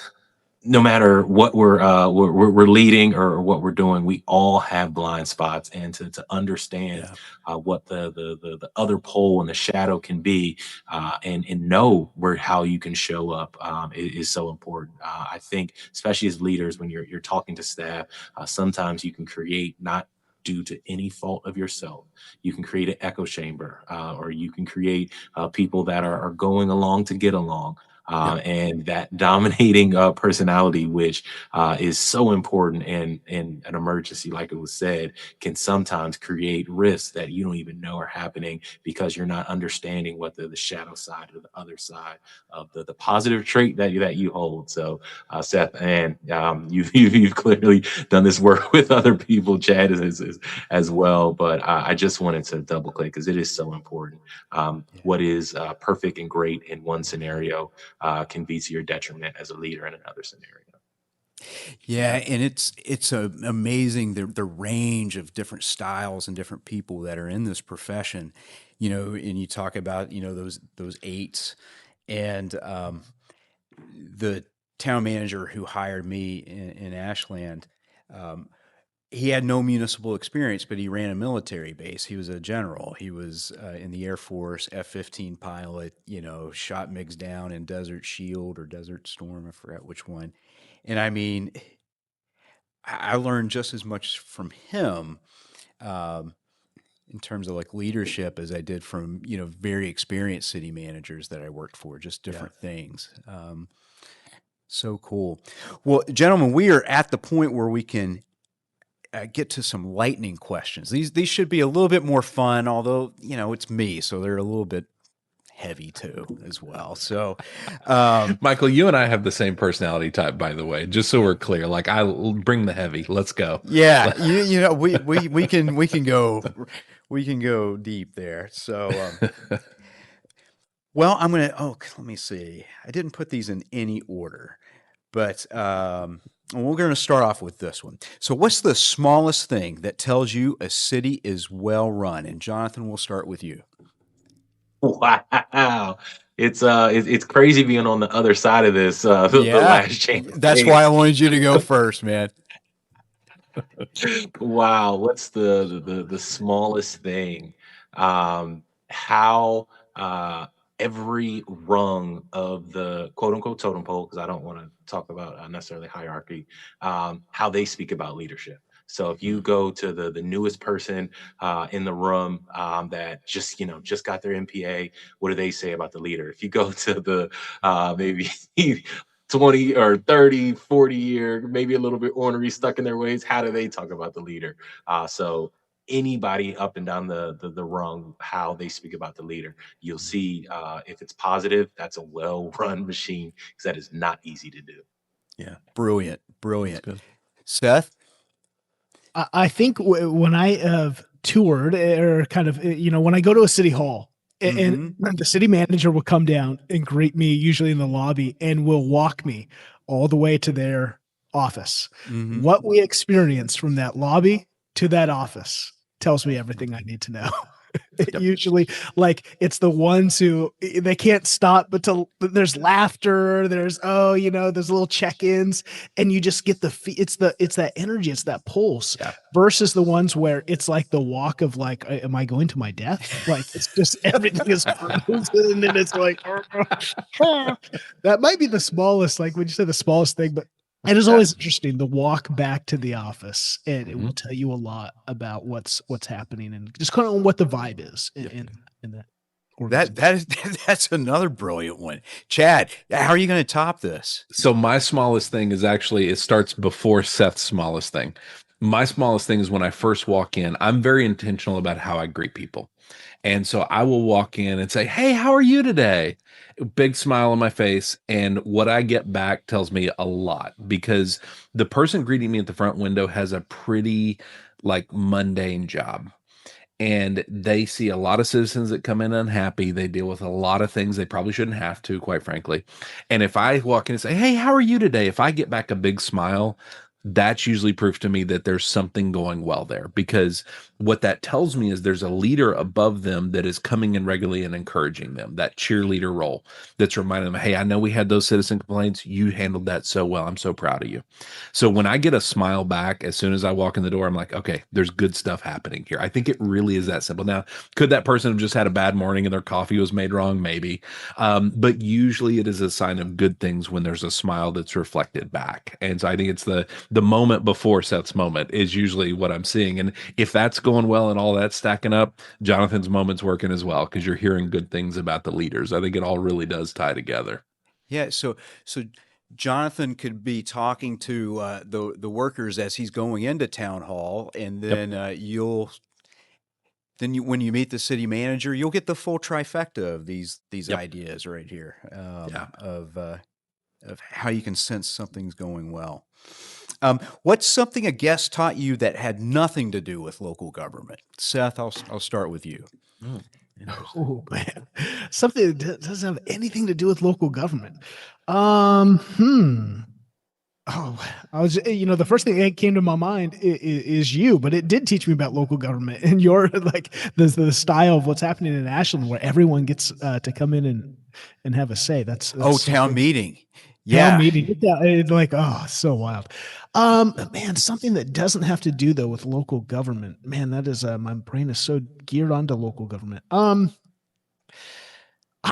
no matter what we're leading or what we're doing, we all have blind spots, and to understand Yeah. what the other pole and the shadow can be, and know where how you can show up, is so important. I think, especially as leaders, when you're talking to staff, sometimes you can create, not due to any fault of yourself, you can create an echo chamber, or you can create people that are going along to get along. And that dominating personality, which is so important in an emergency, like it was said, can sometimes create risks that you don't even know are happening because you're not understanding what the shadow side or the other side of the positive trait that you hold. So, Seth, and you've clearly done this work with other people, Chad as well. But I just wanted to double click because it is so important. What is perfect and great in one scenario can be to your detriment as a leader in another scenario. Yeah, and it's amazing the range of different styles and different people that are in this profession, and you talk about those eights, and the town manager who hired me in Ashland, he had no municipal experience, but he ran a military base. He was a general. He was in the Air Force, F-15 pilot, shot MiGs down in Desert Shield or Desert Storm, I forgot which one. And I mean, I learned just as much from him, um, in terms of like leadership as I did from, very experienced city managers that I worked for, just different things. So cool. Well, gentlemen, we are at the point where we can get to some lightning questions. These should be a little bit more fun, although, it's me, so they're a little bit heavy too as well. So, Michael, you and I have the same personality type, by the way, just so we're clear. Like, I bring the heavy. Let's go. yeah, we can go deep there. So, well, let me see. I didn't put these in any order, but we're going to start off with this one. So, what's the smallest thing that tells you a city is well run? And Jonathan, we'll start with you. Wow. It's crazy being on the other side of this, the last chance. That's why I wanted you to go first, man. Wow, what's the smallest thing? How every rung of the quote unquote totem pole, because I don't want to talk about necessarily hierarchy, how they speak about leadership. So if you go to the newest person in the room, that just got their MPA, what do they say about the leader? If you go to the maybe 20 or 30, 40-year, maybe a little bit ornery, stuck in their ways, how do they talk about the leader? So anybody up and down the rung, how they speak about the leader, you'll see if it's positive, that's a well-run machine, because that is not easy to do. Yeah, brilliant. That's good. Seth? I think when I have toured or kind of, when I go to a city hall, And the city manager will come down and greet me, usually in the lobby, and will walk me all the way to their office. What we experienced from that lobby to that office tells me everything I need to know. Usually, like, it's the ones who they can't stop, but there's laughter, there's there's little check-ins, and you just get it's that energy, it's that pulse, versus the ones where it's like the walk of like, am I going to my death? Like, it's just everything is frozen, and it's like that might be the smallest, like when you say the smallest thing, but it is always interesting, the walk back to the office, and it will tell you a lot about what's happening and just kind of what the vibe is in that. That's another brilliant one. Chad, how are you going to top this? So my smallest thing is actually, it starts before Seth's smallest thing. My smallest thing is when I first walk in, I'm very intentional about how I greet people. And so I will walk in and say, "Hey, how are you today?" Big smile on my face. And what I get back tells me a lot, because the person greeting me at the front window has a pretty like mundane job. And they see a lot of citizens that come in unhappy. They deal with a lot of things they probably shouldn't have to, quite frankly. And if I walk in and say, "Hey, how are you today?" If I get back a big smile, that's usually proof to me that there's something going well there, because what that tells me is there's a leader above them that is coming in regularly and encouraging them, that cheerleader role that's reminding them, "Hey, I know we had those citizen complaints. You handled that so well. I'm so proud of you." So when I get a smile back as soon as I walk in the door, I'm like, okay, there's good stuff happening here. I think it really is that simple. Now, could that person have just had a bad morning and their coffee was made wrong? Maybe. But usually it is a sign of good things when there's a smile that's reflected back. And so I think it's the moment before Seth's moment is usually what I'm seeing. And if that's going well and all that's stacking up, Jonathan's moment's working as well, because you're hearing good things about the leaders. I think it all really does tie together. Yeah. So Jonathan could be talking to the workers as he's going into town hall, and then when you meet the city manager, you'll get the full trifecta of these ideas right here of how you can sense something's going well. What's something a guest taught you that had nothing to do with local government? Seth, I'll start with you. Oh man, something that doesn't have anything to do with local government. Oh, I was, the first thing that came to my mind is you, but it did teach me about local government and your like the style of what's happening in Ashland, where everyone gets to come in and have a say. That's town meeting. Town meeting. It's like, oh, so wild. Man, something that doesn't have to do though with local government. Man, that is my brain is so geared onto local government.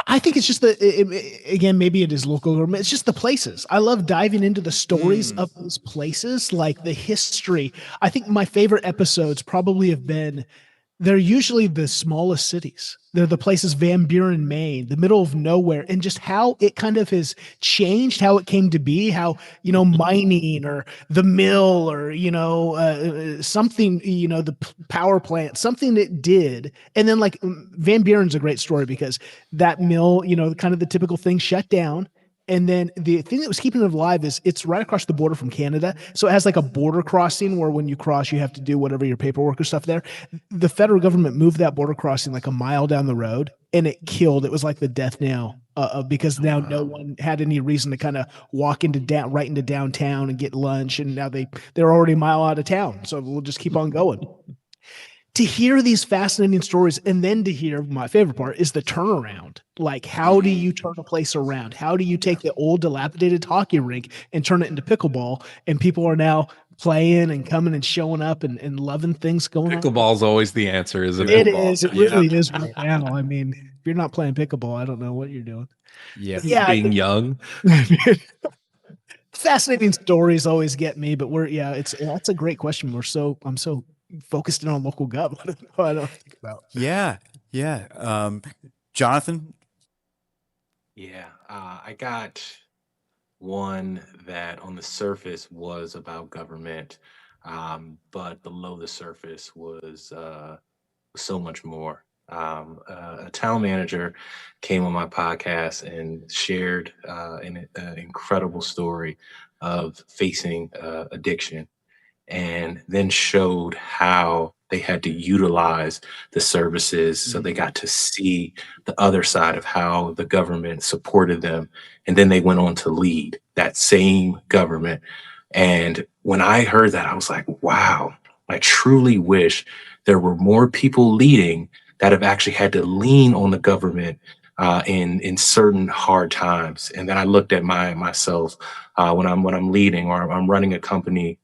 I think it's just again, maybe it is local government. It's just the places. I love diving into the stories of those places, like the history. I think my favorite episodes probably have been, they're usually the smallest cities. They're the places, Van Buren, Maine, the middle of nowhere, and just how it kind of has changed, how it came to be, how, mining or the mill or, something, the power plant, something that did. And then like Van Buren's a great story because that mill, kind of the typical thing shut down. And then the thing that was keeping it alive is it's right across the border from Canada. So it has like a border crossing where when you cross, you have to do whatever your paperwork or stuff there. The federal government moved that border crossing like a mile down the road, and it was like the death knell because now no one had any reason to kind of walk right into downtown and get lunch. And now they're already a mile out of town. So we'll just keep on going. To hear these fascinating stories, and then to hear, my favorite part is the turnaround. Like, how do you turn a place around? How do you take the old dilapidated hockey rink and turn it into pickleball? And people are now playing and coming and showing up and loving things going on. Pickleball's always the answer, isn't it? It is. It really is right now. I mean, if you're not playing pickleball, I don't know what you're doing. Yeah. Being young. Fascinating stories always get me, but that's a great question. I'm so focused in on local government. I don't think about. Yeah. Jonathan? Yeah, I got one that on the surface was about government, but below the surface was so much more. A town manager came on my podcast and shared an incredible story of facing addiction, and then showed how they had to utilize the services. So they got to see the other side of how the government supported them. And then they went on to lead that same government. And when I heard that, I was like, wow, I truly wish there were more people leading that have actually had to lean on the government in certain hard times. And then I looked at myself when I'm leading or I'm running a company.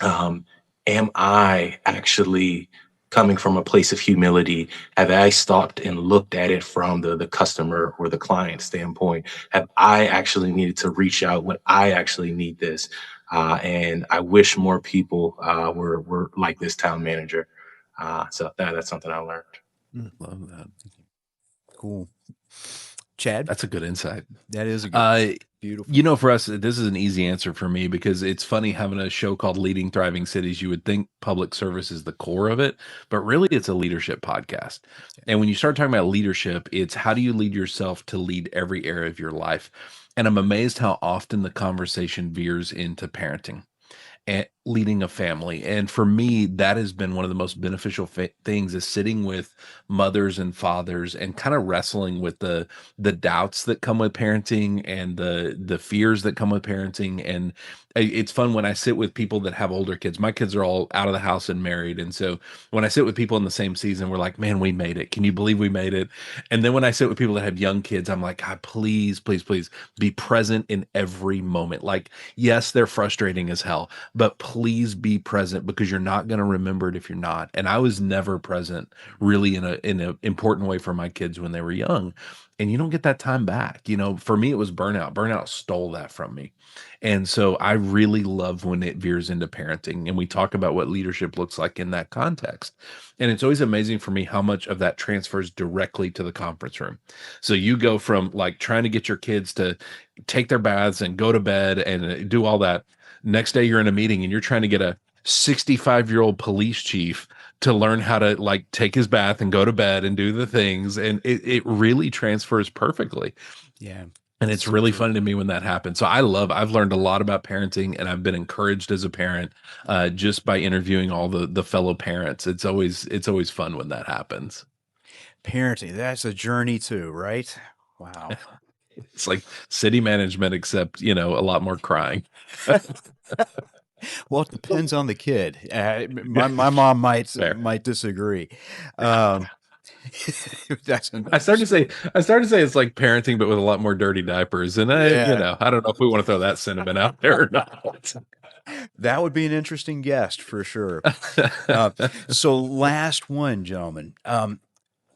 Um, am I actually coming from a place of humility? Have I stopped and looked at it from the customer or the client standpoint? Have I actually needed to reach out when I actually need this? And I wish more people were like this town manager. So that's something I learned. Love that. Cool. Chad, That's a good insight. that is a good, beautiful. You know, for us, this is an easy answer for me because it's funny having a show called Leading Thriving Cities. You would think public service is the core of it, but really it's a leadership podcast. And when you start talking about leadership, it's how do you lead yourself to lead every area of your life? And I'm amazed how often the conversation veers into parenting and leading a family. And for me, that has been one of the most beneficial things is sitting with mothers and fathers and kind of wrestling with the doubts that come with parenting and the fears that come with parenting. And it's fun when I sit with people that have older kids. My kids are all out of the house and married. And so when I sit with people in the same season, we're like, man, we made it. Can you believe we made it? And then when I sit with people that have young kids, I'm like, God, please, please, please be present in every moment. Like, yes, they're frustrating as hell, but please be present because you're not going to remember it if you're not. And I was never present really in a important way for my kids when they were young. And you don't get that time back. You know, for me, it was burnout. Burnout stole that from me. And so I really love when it veers into parenting and we talk about what leadership looks like in that context. And it's always amazing for me how much of that transfers directly to the conference room. So you go from like trying to get your kids to take their baths and go to bed and do all that. Next day you're in a meeting and you're trying to get a 65-year-old police chief to learn how to like take his bath and go to bed and do the things. And it really transfers perfectly. Yeah. And it's really funny to me when that happens. So I've learned a lot about parenting and I've been encouraged as a parent just by interviewing all the fellow parents. It's always fun when that happens. Parenting, that's a journey too, right? Wow. It's like city management, except, you know, a lot more crying. Well, it depends on the kid. My mom might disagree. That's I started to say it's like parenting, but with a lot more dirty diapers. And you know, I don't know if we want to throw that sentiment out there or not. That would be an interesting guest for sure. So last one, gentlemen.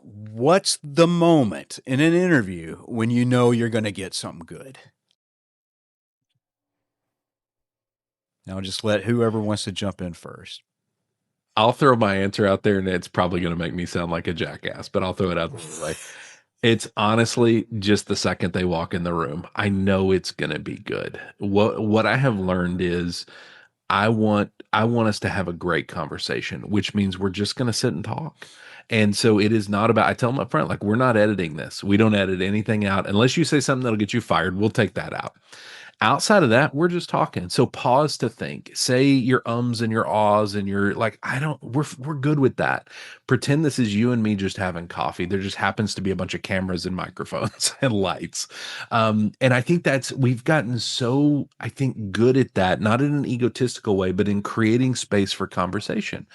What's the moment in an interview when you know you're going to get something good? Now just let whoever wants to jump in first. I'll throw my answer out there, and it's probably going to make me sound like a jackass, but I'll throw it out there anyway. It's honestly just the second they walk in the room. I know it's going to be good. What I have learned is I want us to have a great conversation, which means we're just going to sit and talk. And so it is not about, I tell them up front, like, we're not editing this. We don't edit anything out. Unless you say something that'll get you fired, we'll take that out. Outside of that, we're just talking. So pause to think. Say your ums and your ahs and your like, we're good with that. Pretend this is you and me just having coffee. There just happens to be a bunch of cameras and microphones and lights. And I think we've gotten so, I think, good at that, not in an egotistical way, but in creating space for conversation.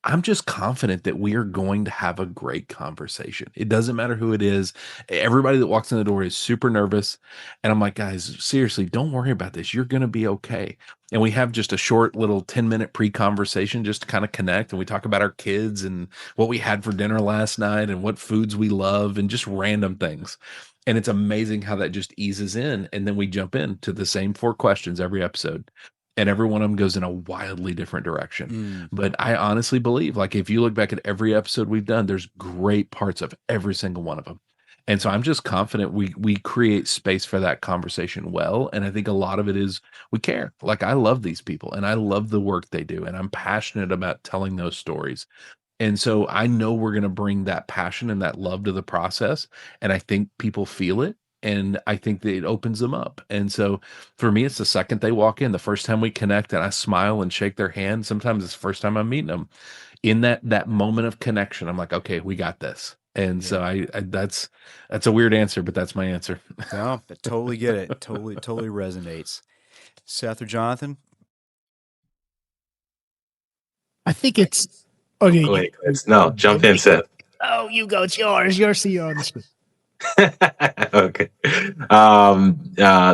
I'm just confident that we are going to have a great conversation. It doesn't matter who it is. Everybody that walks in the door is super nervous. And I'm like, guys, seriously, don't worry about this. You're going to be okay. And we have just a short little 10-minute pre-conversation just to kind of connect. And we talk about our kids and what we had for dinner last night and what foods we love and just random things. And it's amazing how that just eases in. And then we jump into the same 4 questions every episode. And every one of them goes in a wildly different direction. But I honestly believe, like, if you look back at every episode we've done, there's great parts of every single one of them. And so I'm just confident we create space for that conversation well. And I think a lot of it is we care. Like, I love these people and I love the work they do. And I'm passionate about telling those stories. And so I know we're going to bring that passion and that love to the process. And I think people feel it. and I think that it opens them up. And so for me, it's the second they walk in, the first time we connect, and I smile and shake their hand. Sometimes it's the first time I'm meeting them. In that moment of connection, I'm like, okay, we got this. And so I that's a weird answer, but that's my answer. No, I totally get it. Totally resonates. Seth or Jonathan? I think it's. Oh, yeah, Go ahead, Chris. No, jump in, Seth. Oh, you go. It's yours. Your CEO on the screen. Okay.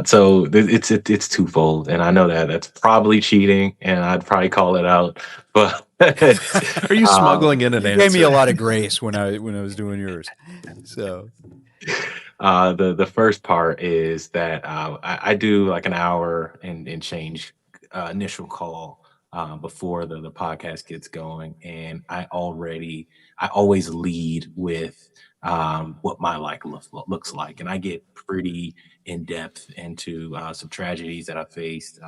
So it's twofold, and I know that that's probably cheating, and I'd probably call it out. But Are you smuggling in an You answer? gave me a lot of grace when I was doing yours. So the first part is that I do like an hour and change initial call before the podcast gets going, and I always lead with what my life looks like, and I get pretty in depth into some tragedies that I faced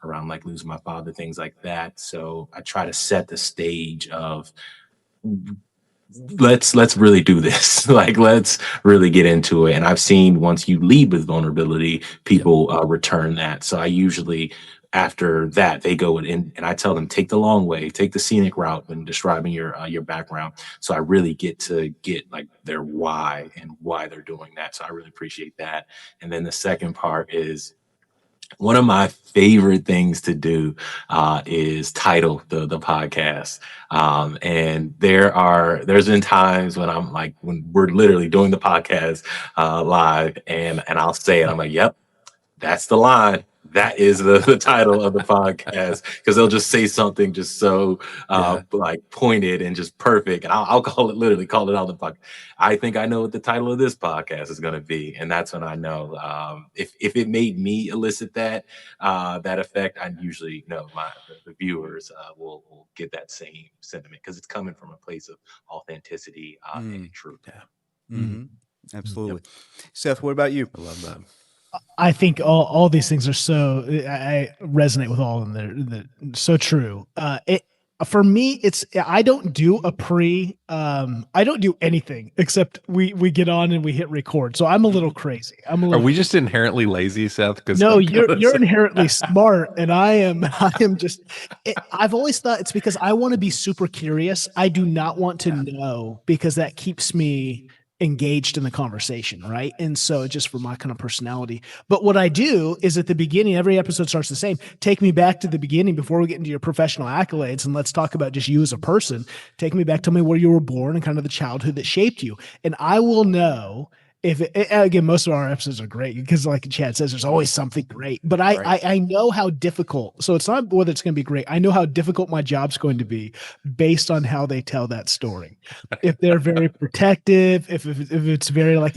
around like losing my father, things like that. So I try to set the stage of let's really do this. Like, let's really get into it. And I've seen once you lead with vulnerability, people return that. So I usually, after that, they go in and I tell them, take the long way, take the scenic route when describing your background. So I really get like their why and why they're doing that. So I really appreciate that. And then the second part is, one of my favorite things to do is title the podcast. And there's been times when I'm like, when we're literally doing the podcast live, and I'll say it, I'm like, yep, that's the line. That is the title of the podcast, because they'll just say something just so like pointed and just perfect, and I'll literally call it out the podcast. I think I know what the title of this podcast is going to be, and that's when I know if it made me elicit that effect, I usually know the viewers will get that same sentiment, because it's coming from a place of authenticity and truth. Yeah. Mm-hmm. Absolutely. Seth, what about you? I love that. I think all these things are so. I resonate with all of them. They're so true. For me, it's I don't do a pre. I don't do anything except we get on and we hit record. So I'm a little crazy. Are we just inherently lazy, Seth? No, you're inherently smart, and I am just. I've always thought it's because I want to be super curious. I do not want to know, because that keeps me engaged in the conversation, right? And so just for my kind of personality. But what I do is at the beginning, every episode starts the same. Take me back to the beginning before we get into your professional accolades, and let's talk about just you as a person. Take me back, tell me where you were born and kind of the childhood that shaped you. And I will know if again, most of our episodes are great because, like Chad says, there's always something great. But I know how difficult. So it's not whether it's going to be great. I know how difficult my job's going to be based on how they tell that story. If they're very protective, if it's very like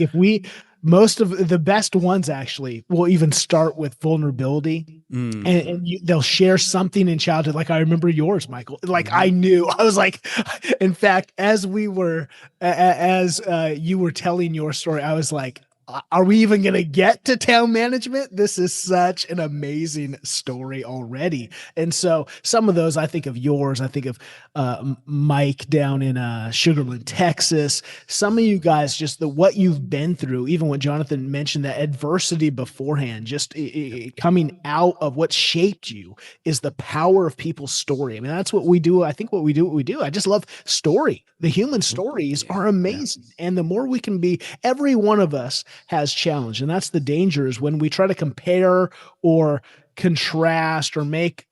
most of the best ones actually will even start with vulnerability, and they'll share something in childhood. Like I remember yours, Michael. Like I knew, I was like, in fact, as you were telling your story, I was like, are we even going to get to town management? This is such an amazing story already. And so some of those, I think of yours, I think of Mike down in Sugarland, Texas. Some of you guys, just what you've been through, even when Jonathan mentioned that adversity beforehand, just coming out of what shaped you is the power of people's story. I mean, that's what we do. I think what we do. I just love story. The human stories are amazing. And the more we can be, every one of us has challenge. And that's the danger, is when we try to compare or contrast or make,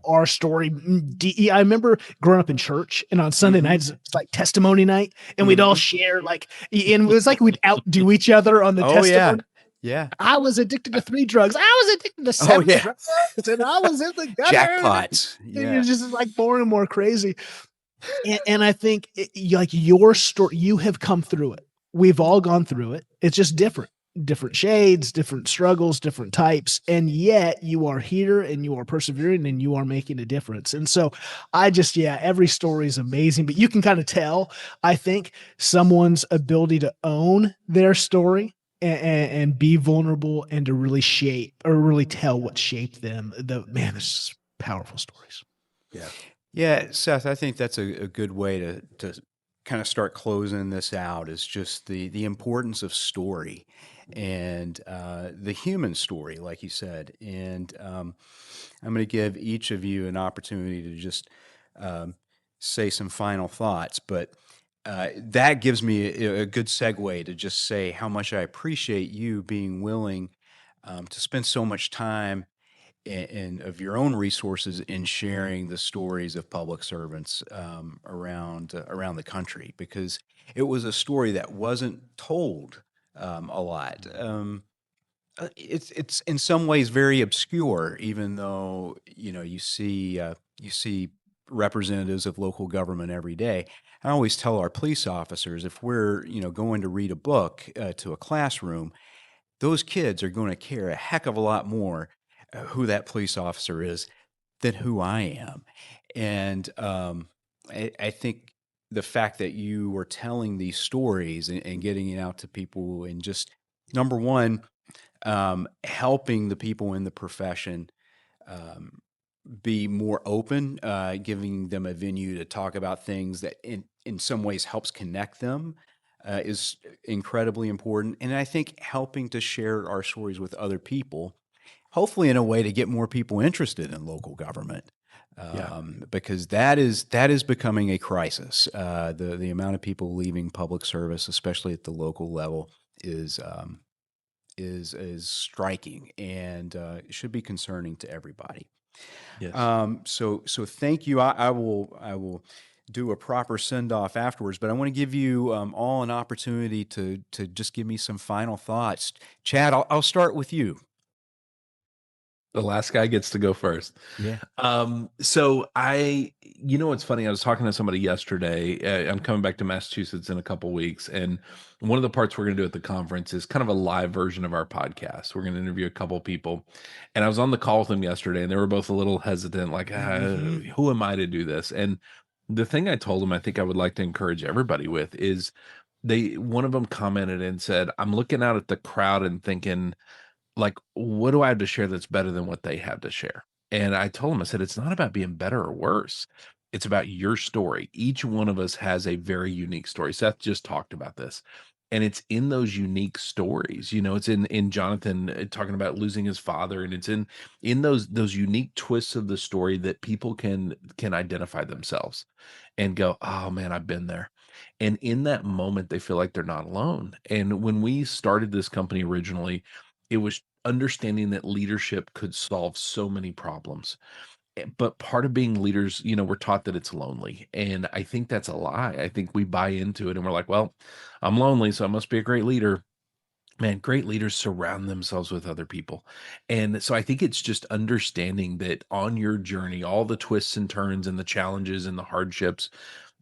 our story. I remember growing up in church, and on Sunday nights, it's like testimony night, and we'd all share and it was like we'd outdo each other on the testimony. Yeah. I was addicted to 3 drugs. I was addicted to 7 drugs, and I was in the gutter. Jackpots. Yeah. It's just like more and more crazy. And I think like your story, you have come through it. We've all gone through it. It's just different shades, different struggles, different types. And yet you are here and you are persevering and you are making a difference. And so every story is amazing, but you can kind of tell, I think, someone's ability to own their story and be vulnerable and to really shape or really tell what shaped them. There's just powerful stories. Yeah. Yeah, Seth, I think that's a good way to kind of start closing this out, is just the importance of story. and the human story, like you said. And I'm going to give each of you an opportunity to just um, say some final thoughts. But that gives me a good segue to just say how much I appreciate you being willing to spend so much time and of your own resources in sharing the stories of public servants around the country, because it was a story that wasn't told a lot. It's in some ways very obscure, even though you see representatives of local government every day. I always tell our police officers, if we're going to read a book to a classroom, those kids are going to care a heck of a lot more who that police officer is than who I am. And I think the fact that you were telling these stories and getting it out to people, and just number one, helping the people in the profession um, be more open, giving them a venue to talk about things that in some ways helps connect them, is incredibly important. And I think helping to share our stories with other people, hopefully in a way to get more people interested in local government, Yeah. because that is becoming a crisis. The amount of people leaving public service, especially at the local level, is is striking, and it should be concerning to everybody. Yes. So thank you. I will do a proper send off afterwards, but I want to give you all an opportunity to just give me some final thoughts. Chad, I'll start with you. The last guy gets to go first. Yeah. So it's funny. I was talking to somebody yesterday. I'm coming back to Massachusetts in a couple weeks, and one of the parts we're going to do at the conference is kind of a live version of our podcast. We're going to interview a couple people, and I was on the call with them yesterday, and they were both a little hesitant, like, "Who am I to do this?" And the thing I told them, I think I would like to encourage everybody with is one of them commented and said, "I'm looking out at the crowd and thinking, like, what do I have to share that's better than what they have to share?" And I told him, I said, it's not about being better or worse. It's about your story. Each one of us has a very unique story. Seth just talked about this. And it's in those unique stories. It's in Jonathan talking about losing his father, and it's in those unique twists of the story that people can identify themselves and go, "Oh man, I've been there." And in that moment, they feel like they're not alone. And when we started this company originally, it was understanding that leadership could solve so many problems. But part of being leaders, we're taught that it's lonely. And I think that's a lie. I think we buy into it and we're like, well, I'm lonely, so I must be a great leader. Man, great leaders surround themselves with other people. And so I think it's just understanding that on your journey, all the twists and turns and the challenges and the hardships,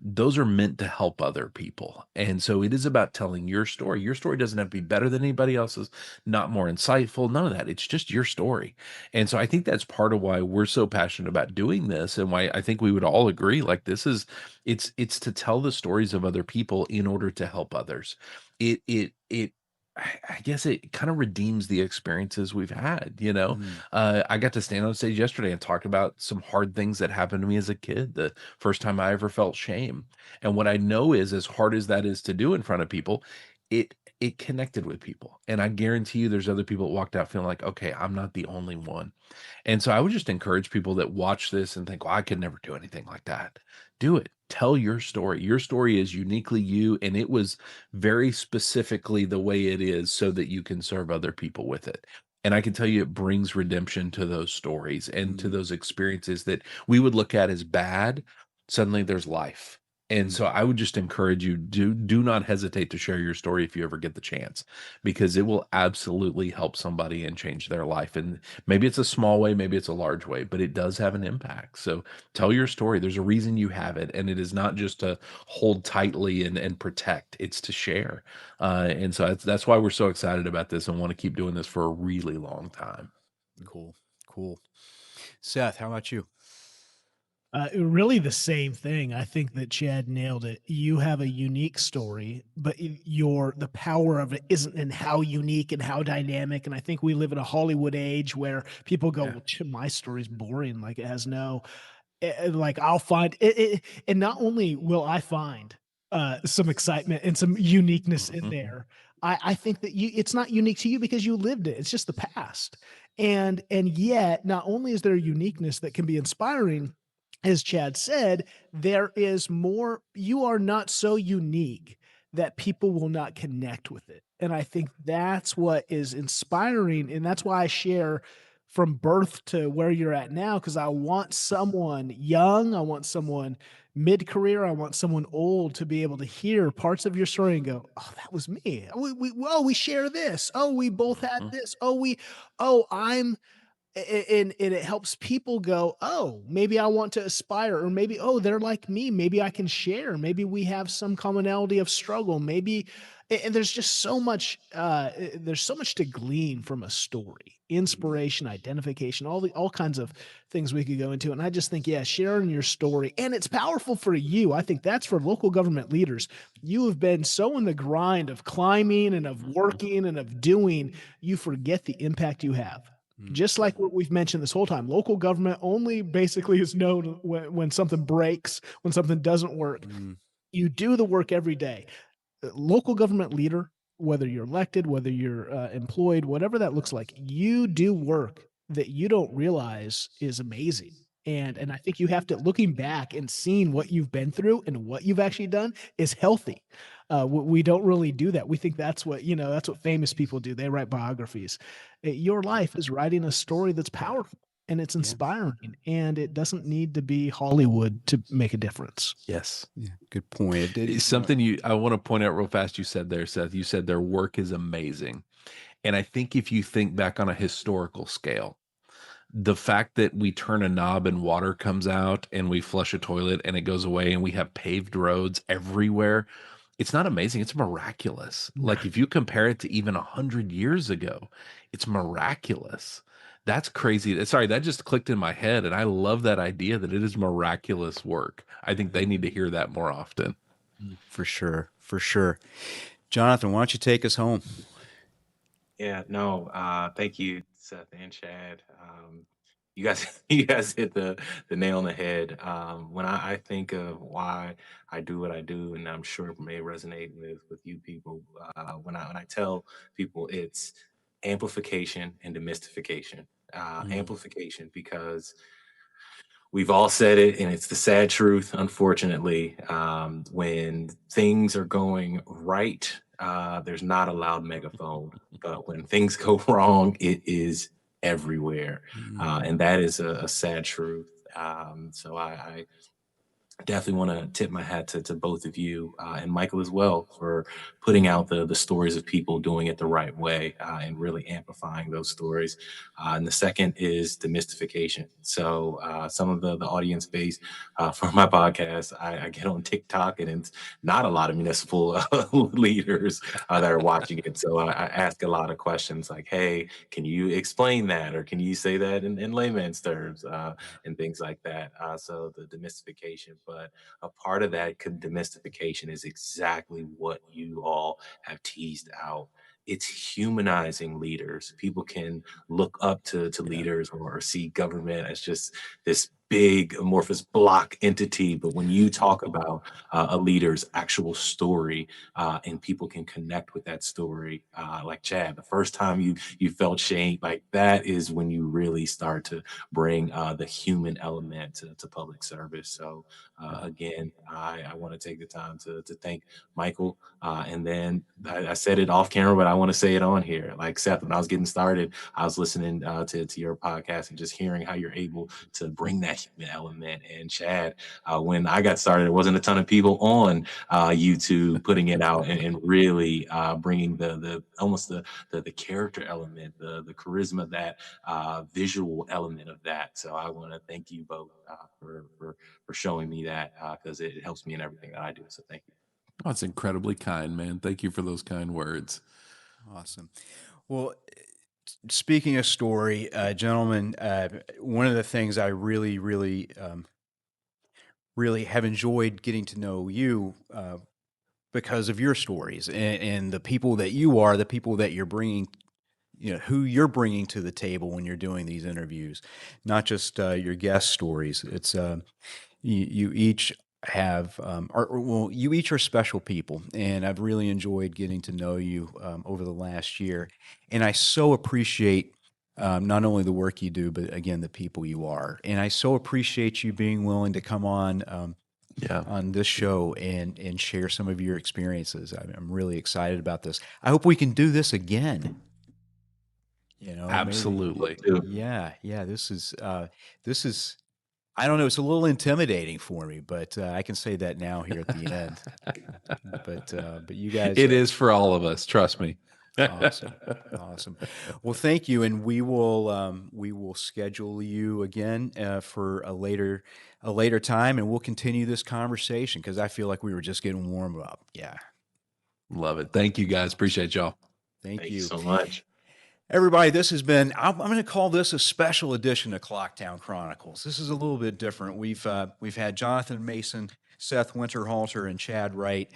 those are meant to help other people. And so it is about telling your story. Your story doesn't have to be better than anybody else's, not more insightful, none of that. It's just your story. And so I think that's part of why we're so passionate about doing this, and why I think we would all agree, like, it's to tell the stories of other people in order to help others. I guess it kind of redeems the experiences we've had. Mm. I got to stand on stage yesterday and talk about some hard things that happened to me as a kid, the first time I ever felt shame. And what I know is, as hard as that is to do in front of people, it connected with people. And I guarantee you there's other people that walked out feeling like, okay, I'm not the only one. And so I would just encourage people that watch this and think, well, I could never do anything like that. Do it. Tell your story. Your story is uniquely you, and it was very specifically the way it is so that you can serve other people with it. And I can tell you it brings redemption to those stories and to Mm. those experiences that we would look at as bad. Suddenly there's life. And Mm. so I would just encourage you, do not hesitate to share your story if you ever get the chance, because it will absolutely help somebody and change their life. And maybe it's a small way, maybe it's a large way, but it does have an impact. So tell your story. There's a reason you have it, and it is not just to hold tightly and protect. It's to share. And so that's why we're so excited about this and want to keep doing this for a really long time. Cool. Cool. Seth, how about you? Really the same thing. I think that Chad nailed it. You have a unique story, but the power of it isn't in how unique and how dynamic. And I think we live in a Hollywood age where people go, Yeah. well, my story's boring. Like, it has no, like, I'll find it. And not only will I find some excitement and some uniqueness in Mhm. there, I think that it's not unique to you because you lived it. It's just the past. And yet, not only is there a uniqueness that can be inspiring, as Chad said, there is more. You are not so unique that people will not connect with it. And I think that's what is inspiring. And that's why I share from birth to where you're at now, because I want someone young, I want someone mid-career, I want someone old to be able to hear parts of your story and go, "Oh, that was me. We share this. Oh, we both had Mhm. this. I'm," and it helps people go, "Oh, maybe I want to aspire," or maybe, "Oh, they're like me. Maybe I can share. Maybe we have some commonality of struggle. Maybe," and there's just so much, there's so much to glean from a story, inspiration, identification, all kinds of things we could go into. And I just think, yeah, sharing your story, and it's powerful for you. I think that's for local government leaders. You have been so in the grind of climbing and of working and of doing, you forget the impact you have. Mm. Just like what we've mentioned this whole time, local government only basically is known when something breaks, when something doesn't work. Mm. You do the work every day. Local government leader, whether you're elected, whether you're employed, whatever that looks like, you do work that you don't realize is amazing. And I think you have to, looking back and seeing what you've been through and what you've actually done is healthy. We don't really do that. We think that's what, that's what famous people do. They write biographies. Your life is writing a story that's powerful and it's Yeah. inspiring, and it doesn't need to be Hollywood to make a difference. Yes. Yeah, good point. It's something I want to point out real fast. You said there, Seth, you said their work is amazing. And I think if you think back on a historical scale, the fact that we turn a knob and water comes out and we flush a toilet and it goes away and we have paved roads everywhere, it's not amazing. It's miraculous. Like if you compare it to even 100 years ago, it's miraculous. That's crazy. Sorry, that just clicked in my head. And I love that idea that it is miraculous work. I think they need to hear that more often. For sure. For sure. Jonathan, why don't you take us home? Yeah, no, thank you, Seth and Chad. You guys, you guys hit the nail on the head. When I think of why I do what I do, and I'm sure it may resonate with you people. When I tell people, it's amplification and demystification. Amplification because we've all said it, and it's the sad truth, unfortunately. When things are going right, there's not a loud megaphone. But when things go wrong, it is everywhere. And that is a sad truth. So I definitely want to tip my hat to both of you and Michael as well for putting out the stories of people doing it the right way and really amplifying those stories. And the second is demystification. So some of the audience base for my podcast, I get on TikTok and it's not a lot of municipal leaders that are watching it. So I ask a lot of questions like, hey, can you explain that? Or can you say that in layman's terms? And things like that. So the demystification, but a part of that demystification is exactly what you all have teased out. It's humanizing leaders. People can look up to leaders or see government as just this big amorphous block entity. But when you talk about a leader's actual story and people can connect with that story, like Chad, the first time you felt shame, like that is when you really start to bring the human element to public service. So again, I want to take the time to thank Michael. And then I said it off camera, but I want to say it on here. Like Seth, when I was getting started, I was listening to your podcast and just hearing how you're able to bring that human element. And Chad, when I got started, there wasn't a ton of people on YouTube putting it out and really bringing the almost the character element, the charisma, that visual element of that. So I want to thank you both for showing me that because it helps me in everything that I do. So thank you. Oh, that's incredibly kind, man. Thank you for those kind words. Awesome. Well, speaking of story, gentlemen, one of the things I really, really, really have enjoyed getting to know you because of your stories and the people that you are, the people that you're bringing, who you're bringing to the table when you're doing these interviews, not just your guest stories. It's you each have, well, you each are special people, and I've really enjoyed getting to know you over the last year. And I so appreciate not only the work you do, but again, the people you are. And I so appreciate you being willing to come on this show and share some of your experiences. I'm really excited about this. I hope we can do this again. You know, maybe. Absolutely. Yeah. This is I don't know. It's a little intimidating for me, but I can say that now here at the end. But you guys, It is for all of us. Trust me. awesome. Well, thank you, and we will schedule you again for a later time, and we'll continue this conversation because I feel like we were just getting warmed up. Yeah. Love it. Thank you, guys. Appreciate y'all. Thank you you so much. Everybody, this has been, I'm going to call this a special edition of Clocktown Chronicles. This is a little bit different. We've had Jonathan Mason, Seth Winterhalter, and Chad Wright,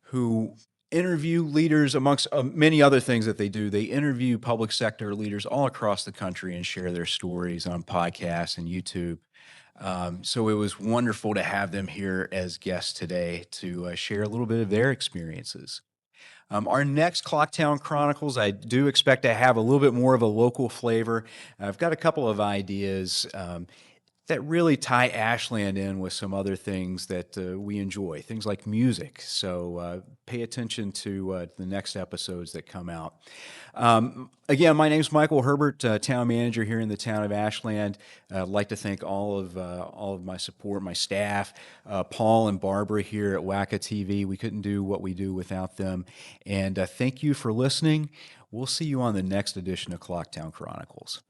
who interview leaders amongst many other things that they do. They interview public sector leaders all across the country and share their stories on podcasts and YouTube. So it was wonderful to have them here as guests today to share a little bit of their experiences. Our next Clocktown Chronicles, I do expect to have a little bit more of a local flavor. I've got a couple of ideas that really tie Ashland in with some other things that we enjoy, things like music. So pay attention to the next episodes that come out. Again, my name is Michael Herbert, town manager here in the town of Ashland. I'd like to thank all of my support, my staff, Paul and Barbara here at WACA-TV. We couldn't do what we do without them. And thank you for listening. We'll see you on the next edition of Clocktown Chronicles.